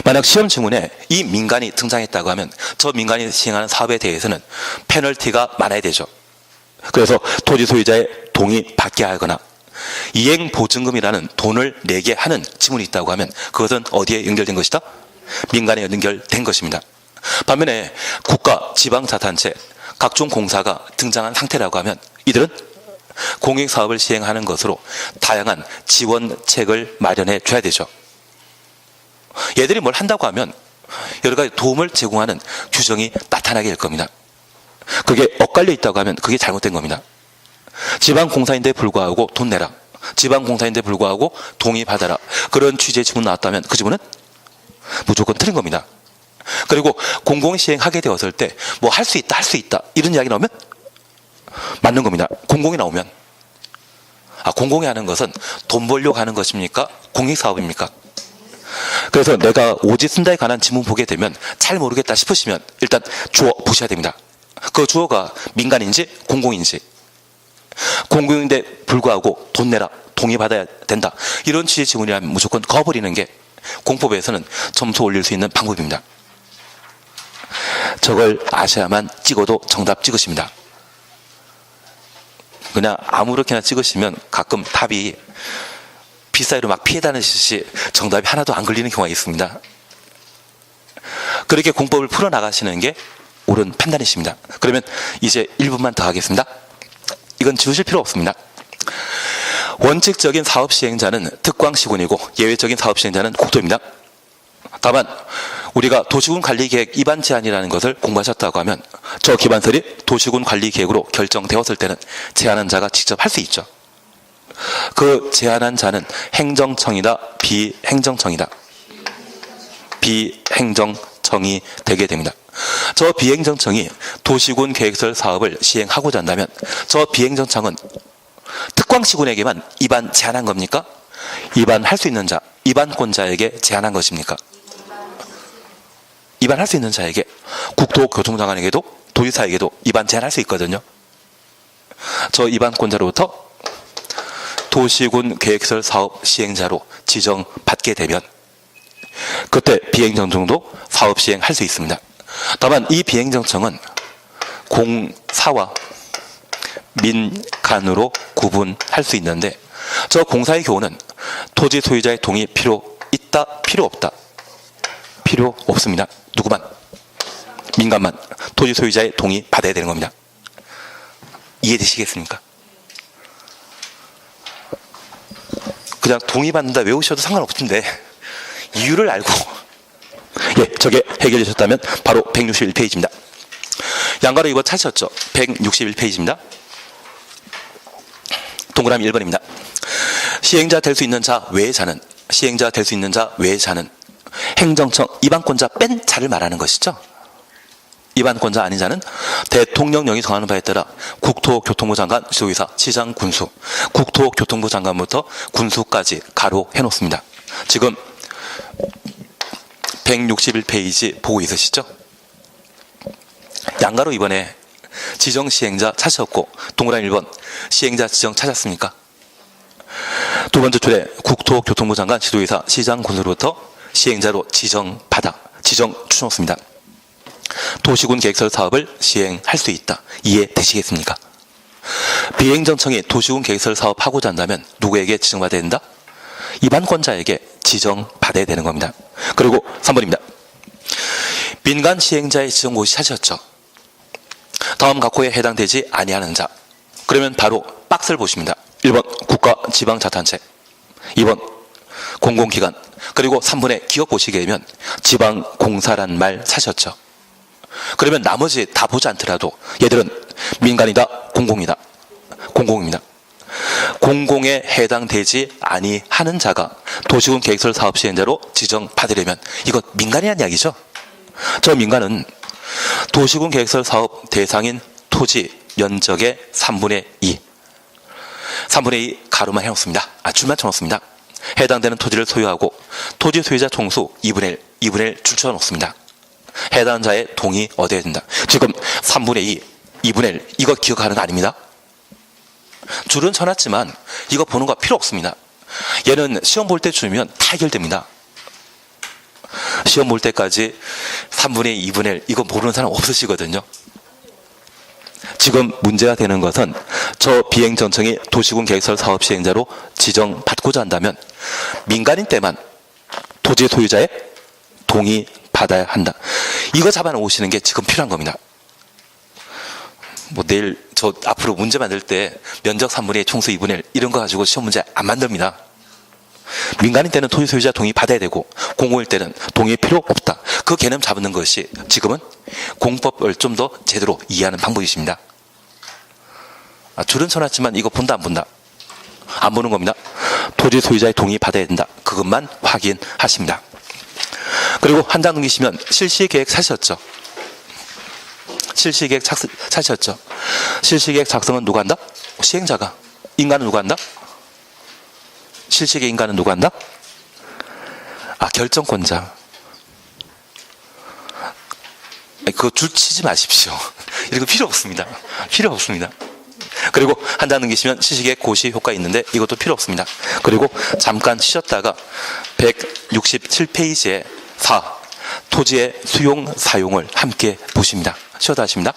만약 시험 지문에 이 민간이 등장했다고 하면 저 민간이 시행하는 사업에 대해서는 페널티가 많아야 되죠. 그래서 토지 소유자의 동의 받게 하거나 이행보증금이라는 돈을 내게 하는 지문이 있다고 하면 그것은 어디에 연결된 것이다? 민간에 연결된 것입니다. 반면에 국가, 지방자치단체, 각종 공사가 등장한 상태라고 하면 이들은 공익사업을 시행하는 것으로 다양한 지원책을 마련해 줘야 되죠. 얘들이 뭘 한다고 하면 여러 가지 도움을 제공하는 규정이 나타나게 될 겁니다. 그게 엇갈려 있다고 하면 그게 잘못된 겁니다. 지방공사인데 불구하고 돈 내라. 지방공사인데 불구하고 동의받아라. 그런 취지의 지문 나왔다면 그 지문은 무조건 틀린 겁니다. 그리고 공공시행하게 되었을 때 뭐 할 수 있다, 할 수 있다 이런 이야기 나오면 맞는 겁니다. 공공이 나오면. 공공이 하는 것은 돈 벌려고 하는 것입니까? 공익사업입니까? 그래서 내가 오지 쓴다에 관한 지문 보게 되면 잘 모르겠다 싶으시면 일단 주어 보셔야 됩니다. 그 주어가 민간인지 공공인지. 공공인데 불구하고 돈 내라, 동의받아야 된다. 이런 취지의 지문이라면 무조건 거버리는 게 공법에서는 점수 올릴 수 있는 방법입니다. 저걸 아셔야만 찍어도 정답 찍으십니다. 그냥 아무렇게나 찍으시면 가끔 답이 빗사이로 막 피해 다니듯이 정답이 하나도 안 걸리는 경우가 있습니다. 그렇게 공법을 풀어나가시는 게 옳은 판단이십니다. 그러면 이제 1분만 더 하겠습니다. 이건 지우실 필요 없습니다. 원칙적인 사업 시행자는 특광시군이고 예외적인 사업 시행자는 국토입니다. 다만 우리가 도시군 관리계획 입안 제한이라는 것을 공부하셨다고 하면 저 기반설이 도시군 관리계획으로 결정되었을 때는 제한한 자가 직접 할 수 있죠. 그 제한한 자는 행정청이다, 비행정청이다. 비행정청이 되게 됩니다. 저 비행정청이 도시군 계획설 사업을 시행하고자 한다면 저 비행정청은 특광시군에게만 입안 제한한 겁니까? 입안할 수 있는 자, 입안권자에게 제한한 것입니까? 입안할 수 있는 자에게, 국토교통장관에게도 도지사에게도 입안 제한할 수 있거든요. 저 입안권자로부터 도시군 계획설 사업 시행자로 지정받게 되면 그때 비행정청도 사업 시행할 수 있습니다. 다만 이 비행정청은 공사와 민간으로 구분할 수 있는데 저 공사의 경우는 토지 소유자의 동의 필요 있다, 필요 없다? 필요 없습니다. 누구만? 민간만 토지 소유자의 동의 받아야 되는 겁니다. 이해되시겠습니까? 그냥 동의 받는다 외우셔도 상관없던데 이유를 알고 예, 저게 해결되셨다면 바로 161페이지입니다. 양가로 이거 찾으셨죠? 161페이지입니다. 동그라미 1번입니다. 시행자 될 수 있는 자 외의 자는, 시행자 될 수 있는 자 외의 자는 행정청 입안권자 뺀 자를 말하는 것이죠. 입안권자 아닌 자는 대통령령이 정하는 바에 따라 국토교통부 장관, 지도의사, 시장, 군수, 국토교통부 장관부터 군수까지 가로 해놓습니다. 지금 161페이지 보고 있으시죠? 양가로 이번에 지정 시행자 찾으셨고 동그라미 1번 시행자 지정 찾았습니까? 두 번째 줄에 국토교통부 장관, 지도의사, 시장, 군수로부터 시행자로 지정받아 지정 추놓습니다. 도시군 계획설 사업을 시행할 수 있다. 이해되시겠습니까? 비행정청이 도시군 계획설 사업 하고자 한다면 누구에게 지정받아야 된다? 입안권자에게 지정받아야 되는 겁니다. 그리고 3번입니다. 민간 시행자의 지정고시 찾으셨죠? 다음 각호에 해당되지 아니하는 자. 그러면 바로 박스를 보십니다. 1번 국가 지방자치단체, 2번 공공기관, 그리고 3번에 기업 보시게 되면 지방공사란 말 사셨죠? 그러면 나머지 다 보지 않더라도 얘들은 민간이다, 공공이다, 공공입니다. 공공에 해당되지 아니하는 자가 도시군 계획설 사업 시행자로 지정받으려면 이거 민간이란 이야기죠. 저 민간은 도시군 계획설 사업 대상인 토지 면적의 3분의 2 가로만 해놓습니다. 줄만 쳐놓습니다. 해당되는 토지를 소유하고 토지 소유자 총수 2분의 1 줄 쳐놓습니다. 해당 자의 동의 얻어야 된다. 지금 3분의 2, 2분의 1 이거 기억하는 거 아닙니다. 줄은 쳐놨지만 이거 보는 거 필요 없습니다. 얘는 시험 볼 때 주면 다 해결됩니다. 시험 볼 때까지 3분의 2, 2분의 1 이거 모르는 사람 없으시거든요. 지금 문제가 되는 것은 저 비행정청이 도시군 계획설 사업 시행자로 지정받고자 한다면 민간인 때만 토지 소유자의 동의 받아야 한다. 이거 잡아놓으시는 게 지금 필요한 겁니다. 뭐 내일 저 앞으로 문제 만들 때 면적 3분의 1 총수 2분의 1 이런 거 가지고 시험 문제 안 만듭니다. 민간인 때는 토지 소유자 동의 받아야 되고 공공일 때는 동의 필요 없다. 그 개념 잡는 것이 지금은 공법을 좀 더 제대로 이해하는 방법이십니다. 줄은 쳐놨지만 이거 본다 안 본다? 안 보는 겁니다. 토지 소유자의 동의 받아야 된다. 그것만 확인하십니다. 그리고 한 장 넘기시면 실시계획 사셨죠? 실시계획 사셨죠? 실시계획 작성은 누가 한다? 시행자가. 인간은 누가 한다? 실시계획 인간은 누가 한다? 결정권자. 그거 줄 치지 마십시오. 이런 거 필요 없습니다. 필요 없습니다. 그리고 한 장 넘기시면 실시계획 고시 효과 있는데 이것도 필요 없습니다. 그리고 잠깐 치셨다가 167페이지에 4. 토지의 수용, 사용을 함께 보십니다. 쉬어다 하십니다.